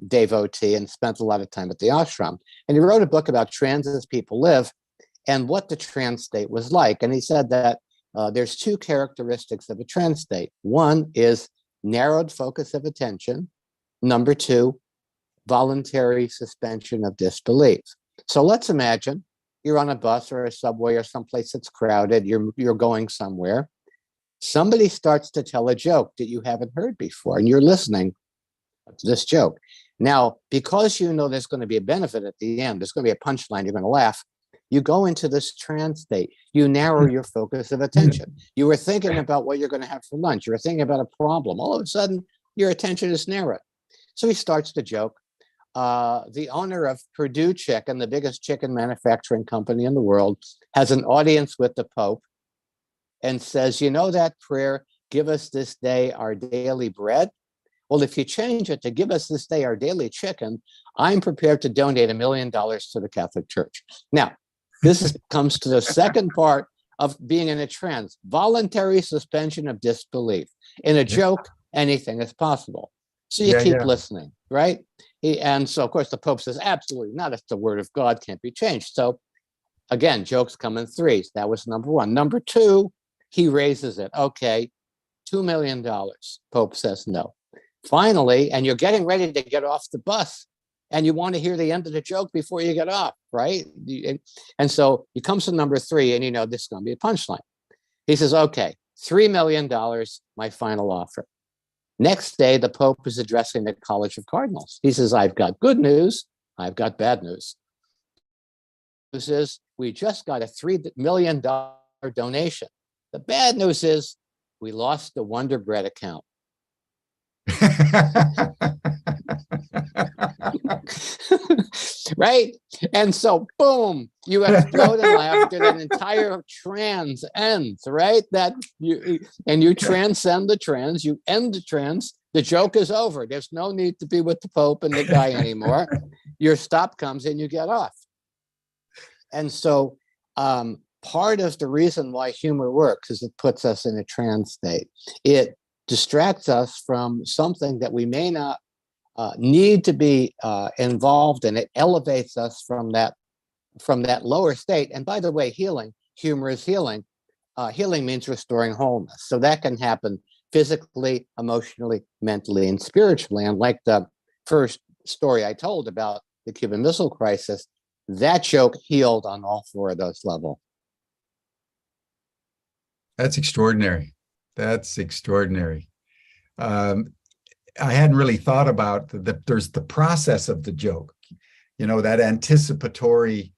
devotee and spent a lot of time at the ashram. And he wrote a book about trance as people live and what the trance state was like. And he said that there's two characteristics of a trance state. One is narrowed focus of attention. Number two, voluntary suspension of disbelief. So let's imagine you're on a bus or a subway or someplace that's crowded. You're going somewhere. Somebody starts to tell a joke that you haven't heard before, and you're listening to this joke. Now, because you know there's going to be a benefit at the end, there's going to be a punchline, you're going to laugh, you go into this trance state. You narrow your focus of attention. You were thinking about what you're going to have for lunch. You were thinking about a problem. All of a sudden, your attention is narrowed. So he starts to joke. The owner of Purdue Chicken, the biggest chicken manufacturing company in the world, has an audience with the Pope and says, you know that prayer, give us this day our daily bread? Well, if you change it to give us this day our daily chicken, I'm prepared to donate $1 million to the Catholic Church. Now, this comes to the second part of being in a trance, voluntary suspension of disbelief. In a joke, anything is possible. So you keep listening, right? And so, of course, the Pope says, absolutely not. It's the word of God, can't be changed. So again, jokes come in threes. That was number one. Number two, he raises it. Okay, $2 million. Pope says no. Finally, and you're getting ready to get off the bus and you want to hear the end of the joke before you get off, right? And so he comes to number three and you know this is going to be a punchline. He says, okay, $3 million, my final offer. Next day, the Pope is addressing the College of Cardinals. He says, I've got good news. I've got bad news. News is we just got a $3 million donation. The bad news is we lost the Wonder Bread account. Right? And so, boom, you explode in laughter. That entire trance ends, right? You transcend the trance, you end the trance, the joke is over. There's no need to be with the Pope and the guy anymore. Your stop comes and you get off. And so part of the reason why humor works is it puts us in a trance state. It distracts us from something that we may not need to be involved in. It elevates us from that lower state. And by the way, humor is healing. Healing means restoring wholeness. So that can happen physically, emotionally, mentally, and spiritually. And like the first story I told about the Cuban Missile Crisis, that joke healed on all four of those levels. That's extraordinary. That's extraordinary. I hadn't really thought about there's the process of the joke, you know, that anticipatory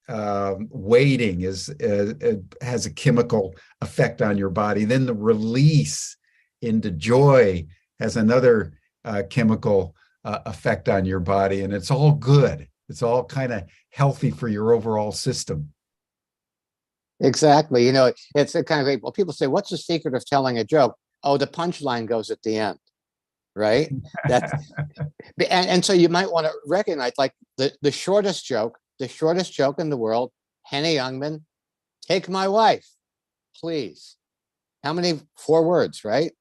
waiting has a chemical effect on your body. Then the release into joy has another chemical effect on your body, and it's all good. It's all kind of healthy for your overall system. Exactly. You know, it's a kind of like, well, people say, what's the secret of telling a joke? Oh, the punchline goes at the end. Right? And so you might want to recognize like the shortest joke in the world, Henny Youngman, take my wife, please. How many? 4 words, right?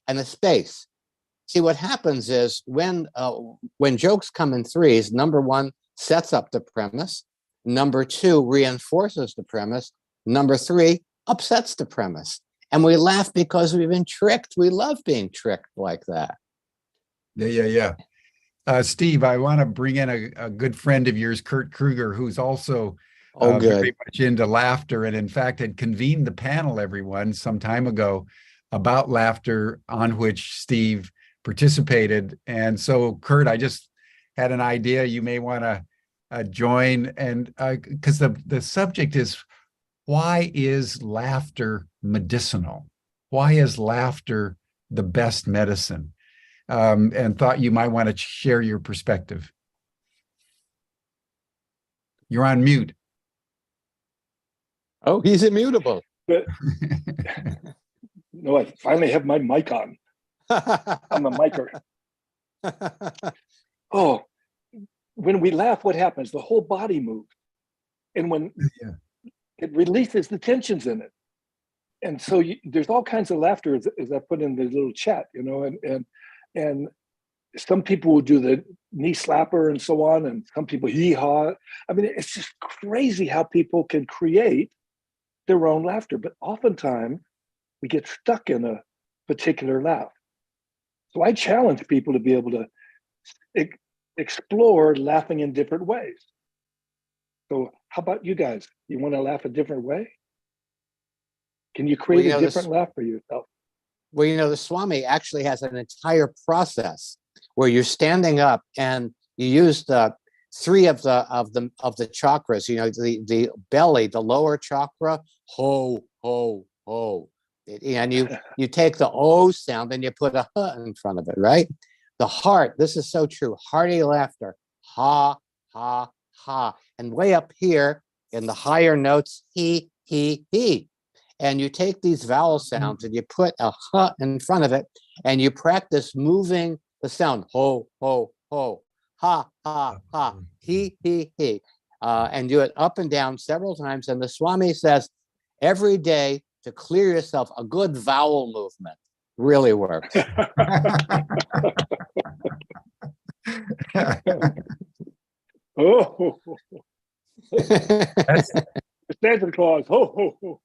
And a space. See, what happens is when jokes come in threes, number one sets up the premise, number two reinforces the premise, number three upsets the premise. And we laugh because we've been tricked. We love being tricked like that. Yeah. Steve, I want to bring in a good friend of yours, Kurt Kruger, who's also very much into laughter, and in fact had convened the panel, everyone, some time ago about laughter, on which Steve participated. And so, Kurt, I just had an idea you may want to join, and because the subject is, why is laughter medicinal? Why is laughter the best medicine? And thought you might want to share your perspective. You're on mute. Oh, he's immutable. But, no, I finally have my mic on. I'm a micer. Oh, when we laugh, what happens? The whole body moves. And when it releases the tensions in it. And so there's all kinds of laughter, as I put in the little chat, you know, and some people will do the knee slapper and so on, and some people hee-haw. I mean, it's just crazy how people can create their own laughter, but oftentimes we get stuck in a particular laugh. So I challenge people to be able to explore laughing in different ways. So how about you guys? You want to laugh a different way? Can you create a different laugh for yourself? Well, the Swami actually has an entire process where you're standing up and you use the three of the chakras. The belly, the lower chakra, ho ho ho, and you take the O sound and you put a H in front of it, right? The heart. This is so true. Hearty laughter, ha ha ha, and way up here in the higher notes, he. And you take these vowel sounds and you put a H in front of it, and you practice moving the sound ho, ho, ho, ha, ha, ha, he, and do it up and down several times. And the Swami says every day to clear yourself, a good vowel movement really works. Oh, that's Santa Claus. Ho, ho, ho.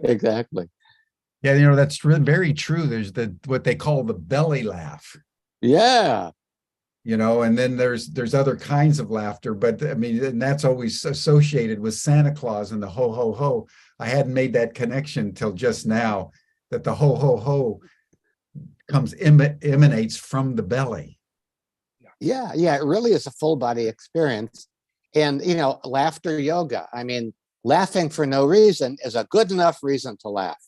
Exactly. Yeah, that's very true. There's what they call the belly laugh. Yeah. And then there's other kinds of laughter, but I mean, and that's always associated with Santa Claus and the ho ho ho. I hadn't made that connection till just now, that the ho ho ho emanates from the belly. Yeah, it really is a full body experience. And laughter yoga. I mean, laughing for no reason is a good enough reason to laugh.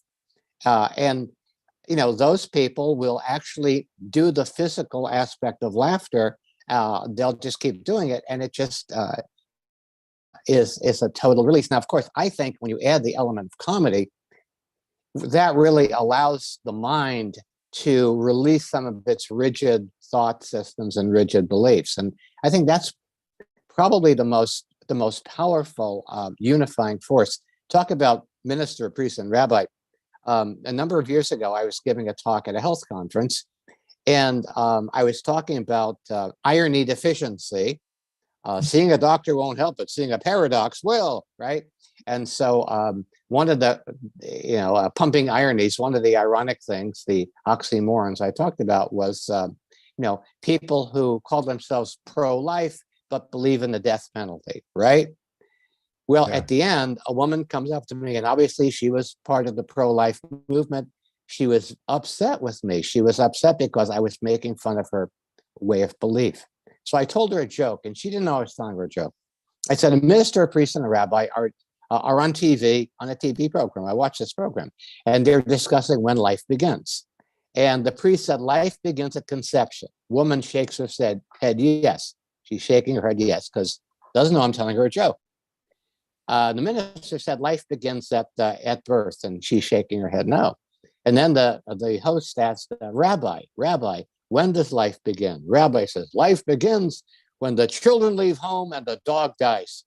And those people will actually do the physical aspect of laughter. They'll just keep doing it, and it just is a total release. Now, of course, I think when you add the element of comedy, that really allows the mind to release some of its rigid thought systems and rigid beliefs. And I think that's probably the most powerful unifying force. Talk about minister, priest, and rabbi. A number of years ago, I was giving a talk at a health conference, and I was talking about irony deficiency. Seeing a doctor won't help it. Seeing a paradox will, right? And so one of the, pumping ironies, one of the ironic things, the oxymorons I talked about was, people who call themselves pro-life but believe in the death penalty, right? Well, At the end, a woman comes up to me, and obviously she was part of the pro-life movement. She was upset with me. She was upset because I was making fun of her way of belief. So I told her a joke, and she didn't know I was telling her a joke. I said, a minister, a priest, and a rabbi are on TV, on a TV program. I watched this program, and they're discussing when life begins. And the priest said, life begins at conception. Woman shakes her head, yes. She's shaking her head, yes, because doesn't know I'm telling her a joke. The minister said, life begins at birth, and she's shaking her head, no. And then the host asked, Rabbi, when does life begin? Rabbi says, life begins when the children leave home and the dog dies.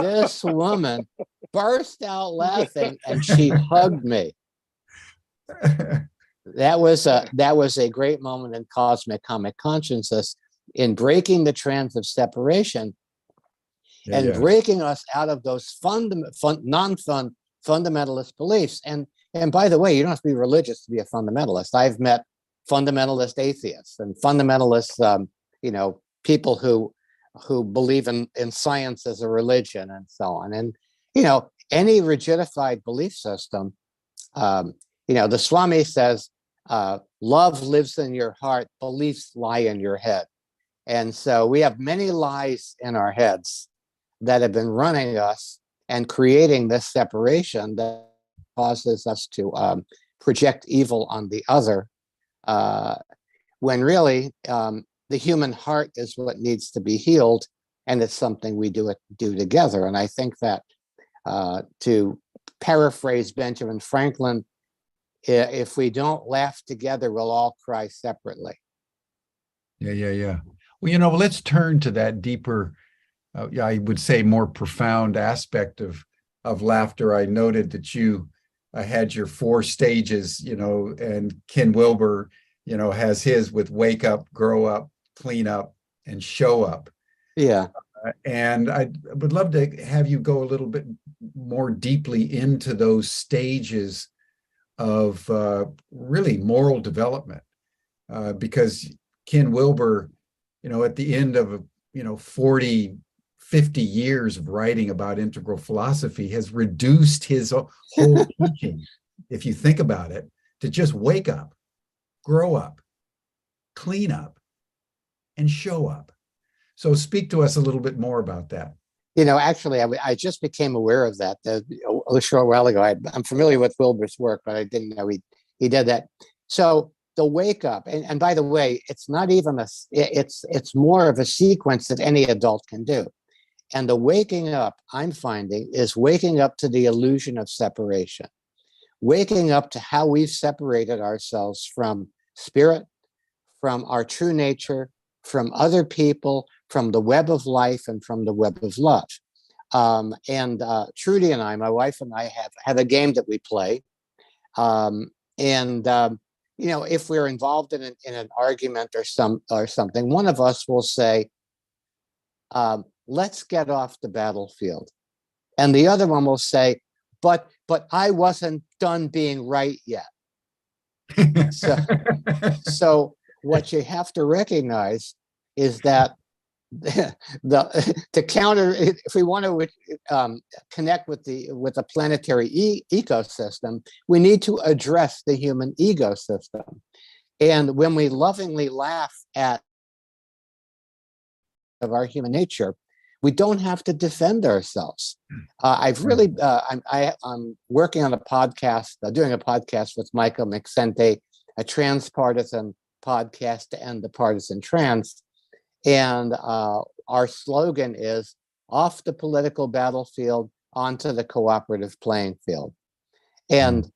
This woman burst out laughing, and she hugged me. That was a great moment in cosmic comic consciousness, in breaking the trance of separation and breaking us out of those fundamentalist beliefs. And by the way, you don't have to be religious to be a fundamentalist. I've met fundamentalist atheists and fundamentalist, people who believe in science as a religion and so on. And, any rigidified belief system, the Swami says, love lives in your heart, beliefs lie in your head. And so we have many lies in our heads that have been running us and creating this separation that causes us to project evil on the other, when really the human heart is what needs to be healed, and it's something we do together. And I think that, to paraphrase Benjamin Franklin, if we don't laugh together, we'll all cry separately. Yeah. Well, let's turn to that deeper, I would say more profound aspect of laughter. I noted that you had your 4 stages, and Ken Wilber, has his with wake up, grow up, clean up, and show up. Yeah. And I would love to have you go a little bit more deeply into those stages of really moral development, because Ken Wilber, at the end of 40, 50 years of writing about integral philosophy, has reduced his whole teaching, if you think about it, to just wake up, grow up, clean up, and show up. So speak to us a little bit more about that. Actually, I just became aware of that a short while ago. I'm familiar with Wilber's work, but I didn't know he did that. So the wake up, and by the way, it's not even it's more of a sequence that any adult can do. And the waking up, I'm finding, is waking up to the illusion of separation, waking up to how we've separated ourselves from spirit, from our true nature, from other people, from the web of life, and from the web of love. Trudy and I, my wife and I, have a game that we play. If we're involved in an argument or something, one of us will say, let's get off the battlefield. And the other one will say, but I wasn't done being right yet. So what you have to recognize is that to counter, if we want to connect with the planetary ecosystem, we need to address the human ecosystem. And when we lovingly laugh at of our human nature, we don't have to defend ourselves. I'm working on a podcast, doing a podcast with Michael McSente, a transpartisan podcast to end the partisan trans. And our slogan is off the political battlefield, onto the cooperative playing field. And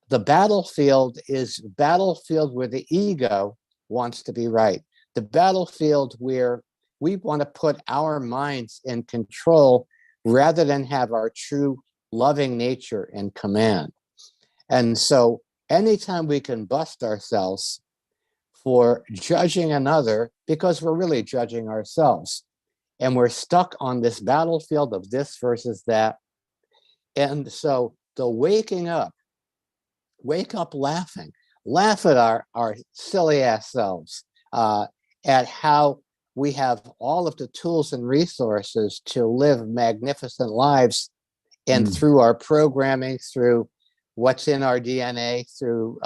the battlefield is battlefield where the ego wants to be right. The battlefield where we want to put our minds in control rather than have our true loving nature in command. And so anytime we can bust ourselves for judging another, because we're really judging ourselves, and we're stuck on this battlefield of this versus that. And so the waking up, wake up laughing, laugh at our silly ass selves, at how we have all of the tools and resources to live magnificent lives. And through our programming, through what's in our DNA, through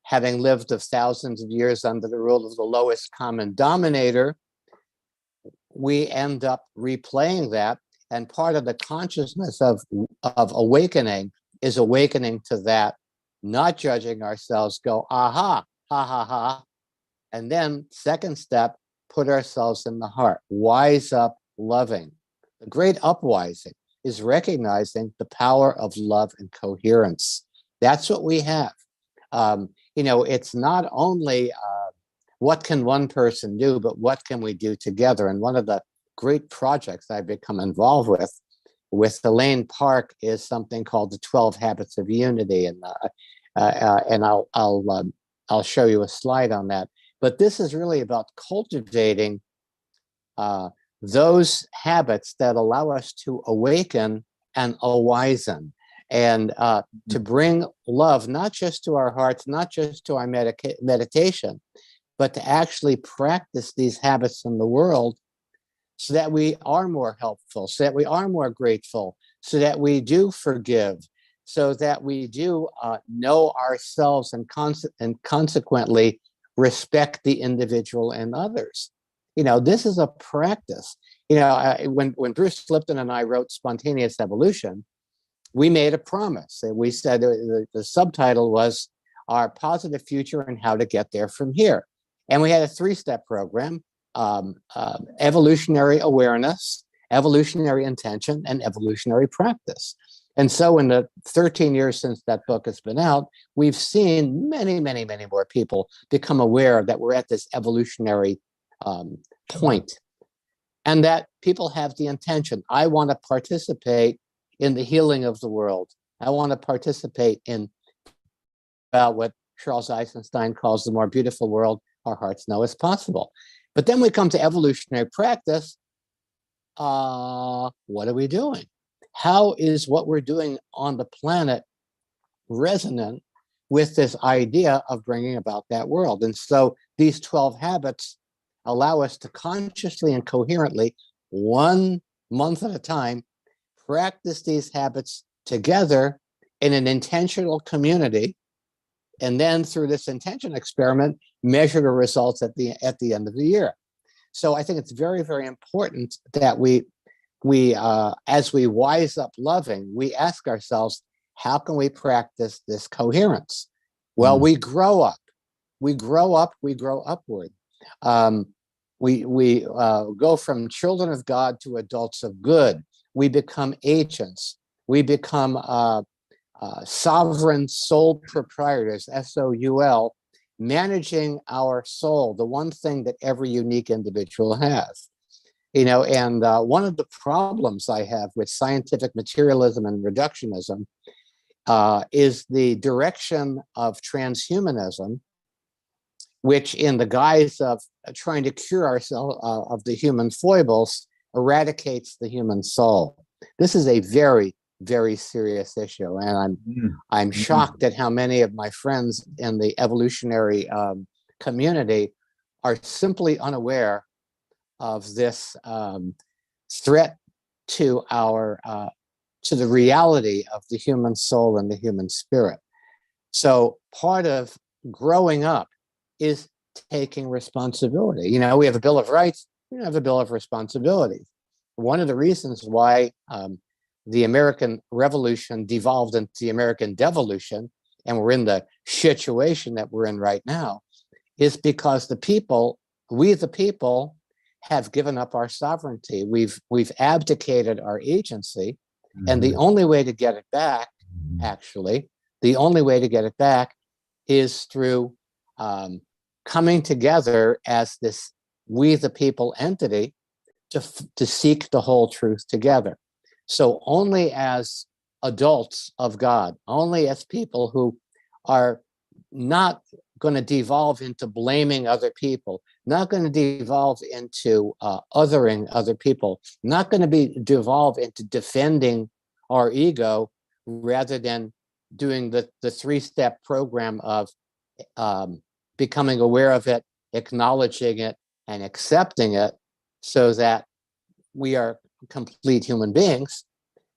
having lived of thousands of years under the rule of the lowest common denominator, we end up replaying that. And part of the consciousness of awakening is awakening to that, not judging ourselves, go, aha, ha, ha, ha. And then second step, put ourselves in the heart, wise up, loving. The great upwising is recognizing the power of love and coherence. That's what we have. It's not only what can one person do, but what can we do together? And one of the great projects I've become involved with Elaine Park is something called the 12 Habits of Unity. And I'll show you a slide on that. But this is really about cultivating those habits that allow us to awaken and awisen, and to bring love, not just to our hearts, not just to our meditation, but to actually practice these habits in the world so that we are more helpful, so that we are more grateful, so that we do forgive, so that we do know ourselves and consequently respect the individual and others. This is a practice. When Bruce Lipton and I wrote Spontaneous Evolution, we made a promise. And we said the subtitle was Our Positive Future and How to Get There From Here. And we had a 3-step program, evolutionary awareness, evolutionary intention, and evolutionary practice. And so in the 13 years since that book has been out, we've seen many, many, many more people become aware that we're at this evolutionary point, and that people have the intention, I want to participate in the healing of the world. I want to participate in about what Charles Eisenstein calls the more beautiful world our hearts know is possible. But then we come to evolutionary practice. What are we doing? How is what we're doing on the planet resonant with this idea of bringing about that world? And so these 12 habits allow us to consciously and coherently, 1 month at a time, practice these habits together in an intentional community, and then through this intention experiment, measure the results at the end of the year. So I think it's very, very important that we as we wise up loving, we ask ourselves, how can we practice this coherence? Well, we grow up, we grow upward. We go from children of God to adults of good. We become agents. We become sovereign soul proprietors, SOUL, managing our soul, the one thing that every unique individual has. And one of the problems I have with scientific materialism and reductionism is the direction of transhumanism, which in the guise of trying to cure ourselves of the human foibles, eradicates the human soul. This is a very, very serious issue. And I'm shocked at how many of my friends in the evolutionary community are simply unaware of this threat to to the reality of the human soul and the human spirit. So part of growing up is taking responsibility. We have a Bill of Rights, we have a Bill of Responsibilities. One of the reasons why the American Revolution devolved into the American devolution, and we're in the situation that we're in right now, is because we the people, have given up our sovereignty. We've abdicated our agency, and the only way to get it back, the only way to get it back is through coming together as this we the people entity to seek the whole truth together. So only as adults of God, only as people who are not going to devolve into blaming other people, not going to devolve into othering other people, not going to devolve into defending our ego, rather than doing the 3-step program of becoming aware of it, acknowledging it, and accepting it, so that we are complete human beings.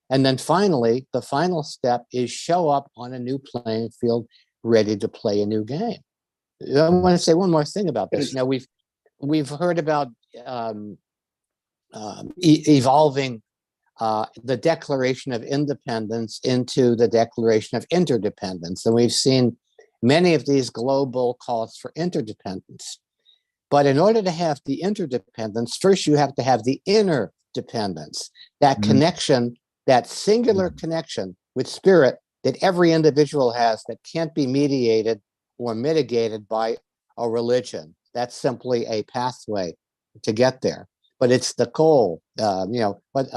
And then finally, the final step is show up on a new playing field, ready to play a new game. I want to say one more thing about this. We've heard about evolving the Declaration of Independence into the Declaration of Interdependence, and we've seen many of these global calls for interdependence. But in order to have the interdependence, first you have to have the inner dependence, that connection, that singular connection with spirit that every individual has, that can't be mediated or mitigated by a religion. That's simply a pathway to get there, but it's the goal. What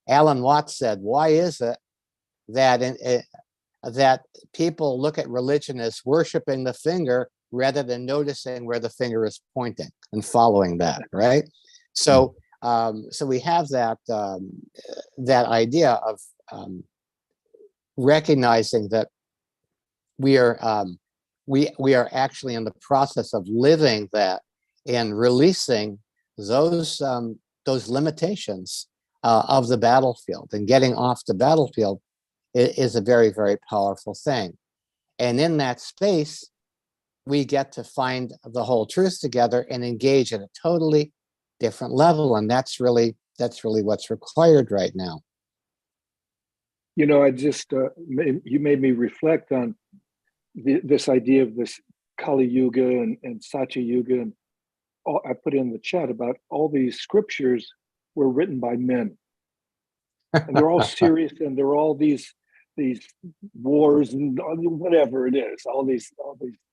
Alan Watts said: why is it that that people look at religion as worshiping the finger rather than noticing where the finger is pointing and following that, right? So so we have that that idea of recognizing that we are actually in the process of living that and releasing those limitations of the battlefield, and getting off the battlefield is a very, very powerful thing. And in that space, we get to find the whole truth together and engage at a totally different level. And that's really what's required right now. I just, you made me reflect on this idea of this Kali Yuga and Satya Yuga. And I put in the chat about all these scriptures were written by men. And they're all serious, and they're all these wars and whatever it is, all these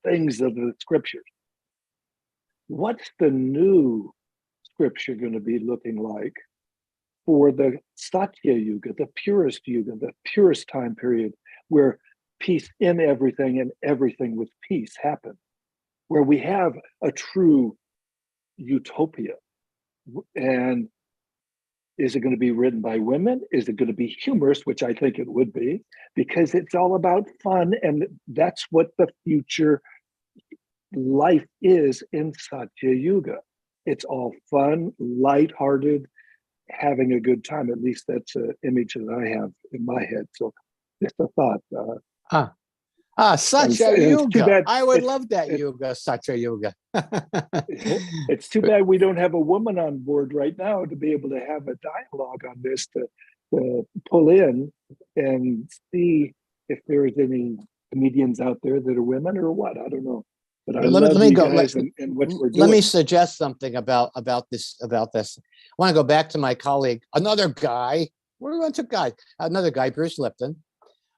things of the scriptures. What's the new scripture going to be looking like for the Satya Yuga, the purest time period, where peace in everything and everything with peace happen, where we have a true utopia. And is it going to be written by women? Is it going to be humorous, which I think it would be, because it's all about fun. And that's what the future life is in Satya Yuga. It's all fun, lighthearted, having a good time. At least that's an image that I have in my head. So just a thought. Satya Yuga. I would love that Yuga, Satya Yuga. It's too bad we don't have a woman on board right now to be able to have a dialogue on this, to pull in and see if there's any comedians out there that are women or what. I don't know. But I love you guys and what we're doing. Let me suggest something about this. I want to go back to my colleague, another guy, Bruce Lipton,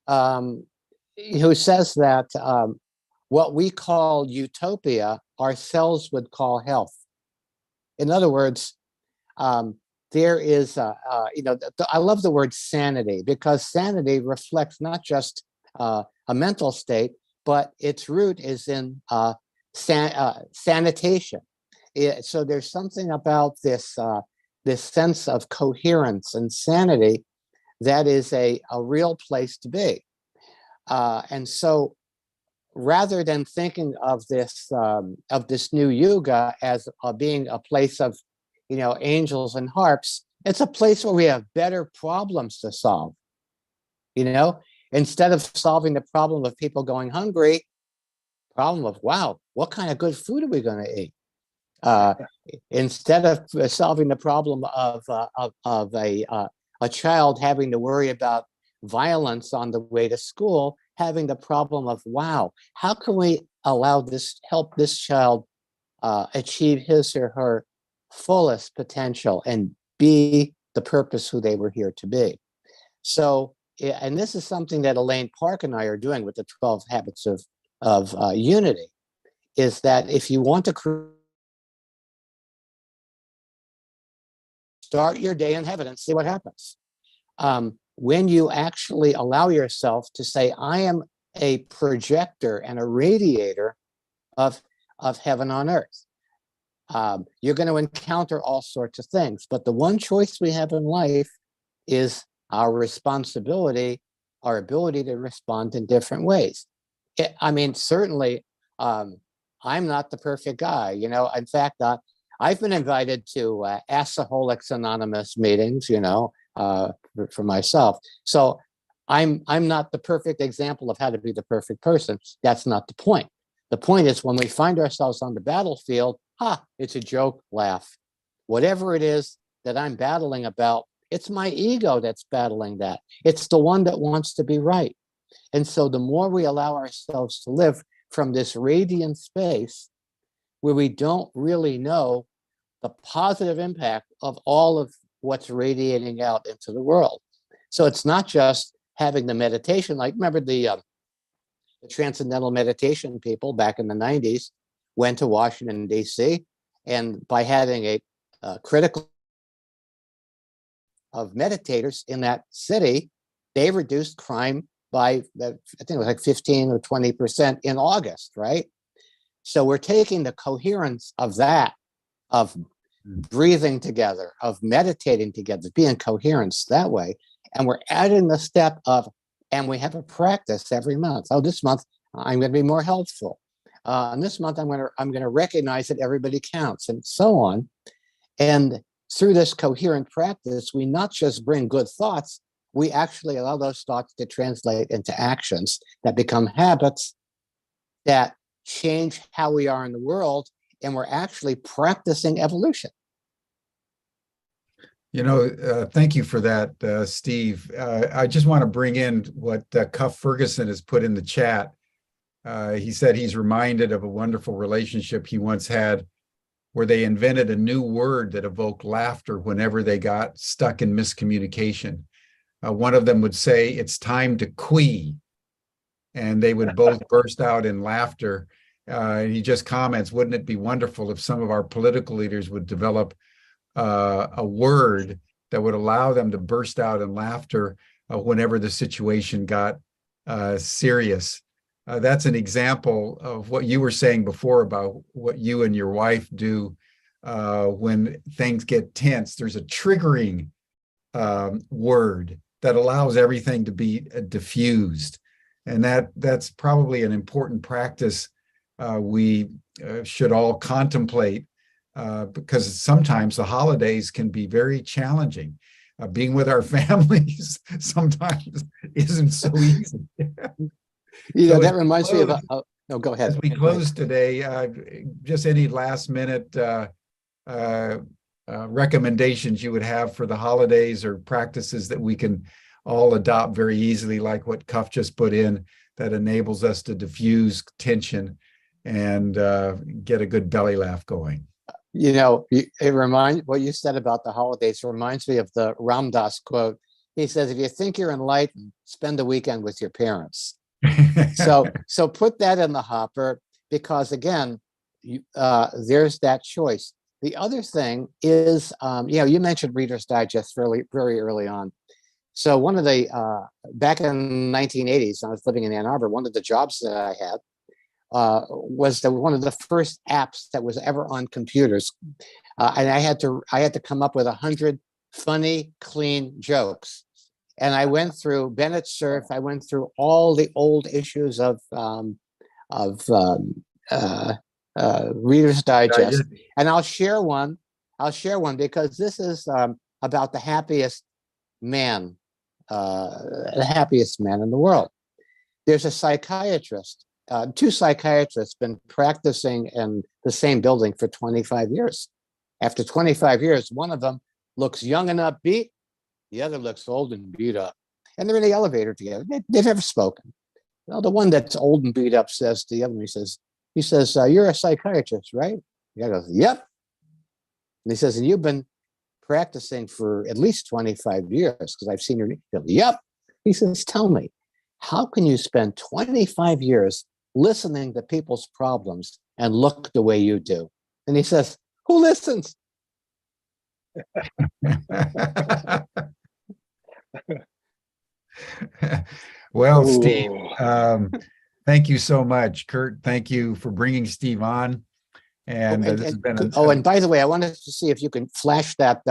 who says that what we call utopia, our cells would call health. In other words, there is, I love the word sanity, because sanity reflects not just a mental state, but its root is in sanitation. So there's something about this sense of coherence and sanity that is a real place to be. And so, rather than thinking of this new yuga as being a place of, angels and harps, it's a place where we have better problems to solve. Instead of solving the problem of people going hungry, problem of, wow, what kind of good food are we going to eat? Instead of solving the problem of a child having to worry about violence on the way to school, having the problem of, wow, how can we help this child achieve his or her fullest potential and be the purpose who they were here to be? So, and this is something that Elaine Park and I are doing with the 12 Habits of Unity, is that if you want to start your day in heaven and see what happens. When you actually allow yourself to say, I am a projector and a radiator of heaven on earth, you're going to encounter all sorts of things. But the one choice we have in life is our responsibility, our ability to respond in different ways. Certainly, I'm not the perfect guy. In fact, I've been invited to Alcoholics Anonymous meetings, for myself. So I'm not the perfect example of how to be the perfect person. That's not the point. The point is, when we find ourselves on the battlefield, it's a joke, laugh. Whatever it is that I'm battling about, it's my ego that's battling that. It's the one that wants to be right. And so the more we allow ourselves to live from this radiant space where we don't really know the positive impact of all of what's radiating out into the world. So it's not just having the meditation, like remember the transcendental meditation people back in the 90s went to Washington, D.C., and by having a critical of meditators in that city, they reduced crime by, I think it was like 15 or 20% in August, right? So we're taking the coherence of that, of breathing together, of meditating together, being coherence that way, and we're adding the step of, and we have a practice every month. Oh, this month I'm going to be more helpful. And this month I'm going to recognize that everybody counts, and so on. And through this coherent practice, we not just bring good thoughts, we actually allow those thoughts to translate into actions that become habits that change how we are in the world, and we're actually practicing evolution. Thank you for that, Steve. I just want to bring in what Cuff Ferguson has put in the chat. He said he's reminded of a wonderful relationship he once had where they invented a new word that evoked laughter whenever they got stuck in miscommunication. One of them would say, "It's time to quee," and they would both burst out in laughter. He just comments, wouldn't it be wonderful if some of our political leaders would develop a word that would allow them to burst out in laughter whenever the situation got serious. That's an example of what you were saying before about what you and your wife do when things get tense. There's a triggering word that allows everything to be diffused. And that's probably an important practice we should all contemplate because sometimes the holidays can be very challenging. Being with our families sometimes isn't so easy. So that reminds me of no, go ahead. As we close today, just any last minute recommendations you would have for the holidays or practices that we can all adopt very easily, like what Cuff just put in, that enables us to diffuse tension and get a good belly laugh going. What you said about the holidays reminds me of the Ram Dass quote. He says, if you think you're enlightened, spend the weekend with your parents. So put that in the hopper, because again, there's that choice. The other thing is, you mentioned Reader's Digest very early on. So one of the, back in the 1980s, I was living in Ann Arbor, one of the jobs that I had was one of the first apps that was ever on computers. And I had to come up with 100 funny, clean jokes. And I went through Bennett Cerf. I went through all the old issues of Reader's Digest, and I'll share one because this is about the happiest man in the world. There's a psychiatrist, two psychiatrists been practicing in the same building for 25 years. After 25 years, one of them looks young and upbeat, the other looks old and beat up. And they're in the elevator together. They've never spoken. Well, the one that's old and beat up says to the other one, he says, you're a psychiatrist, right? The guy goes, yep. And he says, and you've been practicing for at least 25 years because I've seen your name. Yep. He says, tell me, how can you spend 25 years listening to people's problems and look the way you do? And he says, who listens? Well, Steve, thank you so much. Kurt, thank you for bringing Steve on. And this has been and by the way, I wanted to see if you can flash that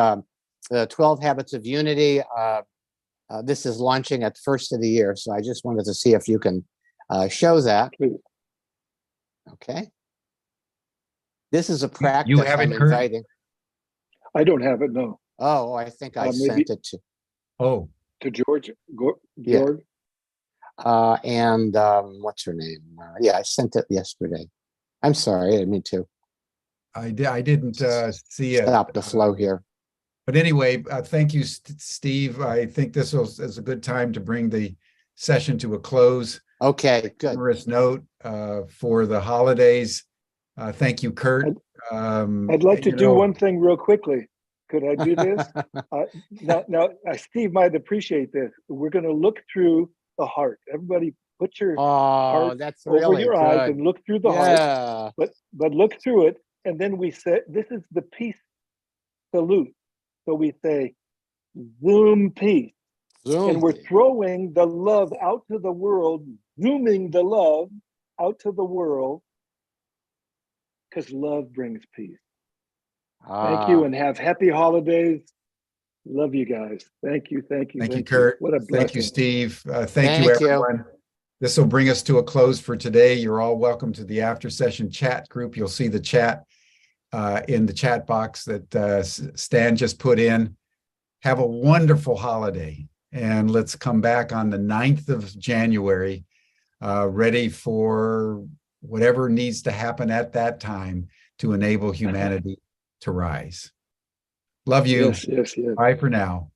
12 Habits of Unity. This is launching at the first of the year. So I just wanted to see if you can show that. Okay. This is a practice you have I'm it, Kurt? inviting. I don't have it, no. Oh, I think I sent it to. Oh. To George? George? Yeah. And what's her name? I sent it yesterday. I'm sorry, I didn't mean to. I didn't see it. Stop the flow here. But anyway, thank you, Steve. I think this is a good time to bring the session to a close. Okay, good. Humorous note for the holidays. Thank you, Kurt. I'd like to do one thing real quickly. Could I do this? Now, Steve might appreciate this. We're going to look through the heart. Everybody, put your heart that's over really your eyes and look through the heart. But look through it, and then we say this is the peace salute. So we say, zoom peace, and we're throwing the love out to the world, zooming the love out to the world, because love brings peace. Thank you, and have happy holidays. Love you guys. Thank you. Thank you. Thank you, Kurt. What a blessing. Thank you, Steve. Thank you, everyone. This will bring us to a close for today. You're all welcome to the after session chat group. You'll see the chat in the chat box that Stan just put in. Have a wonderful holiday. And let's come back on the 9th of January, ready for whatever needs to happen at that time to enable humanity to rise. Love you. Yes. Bye for now.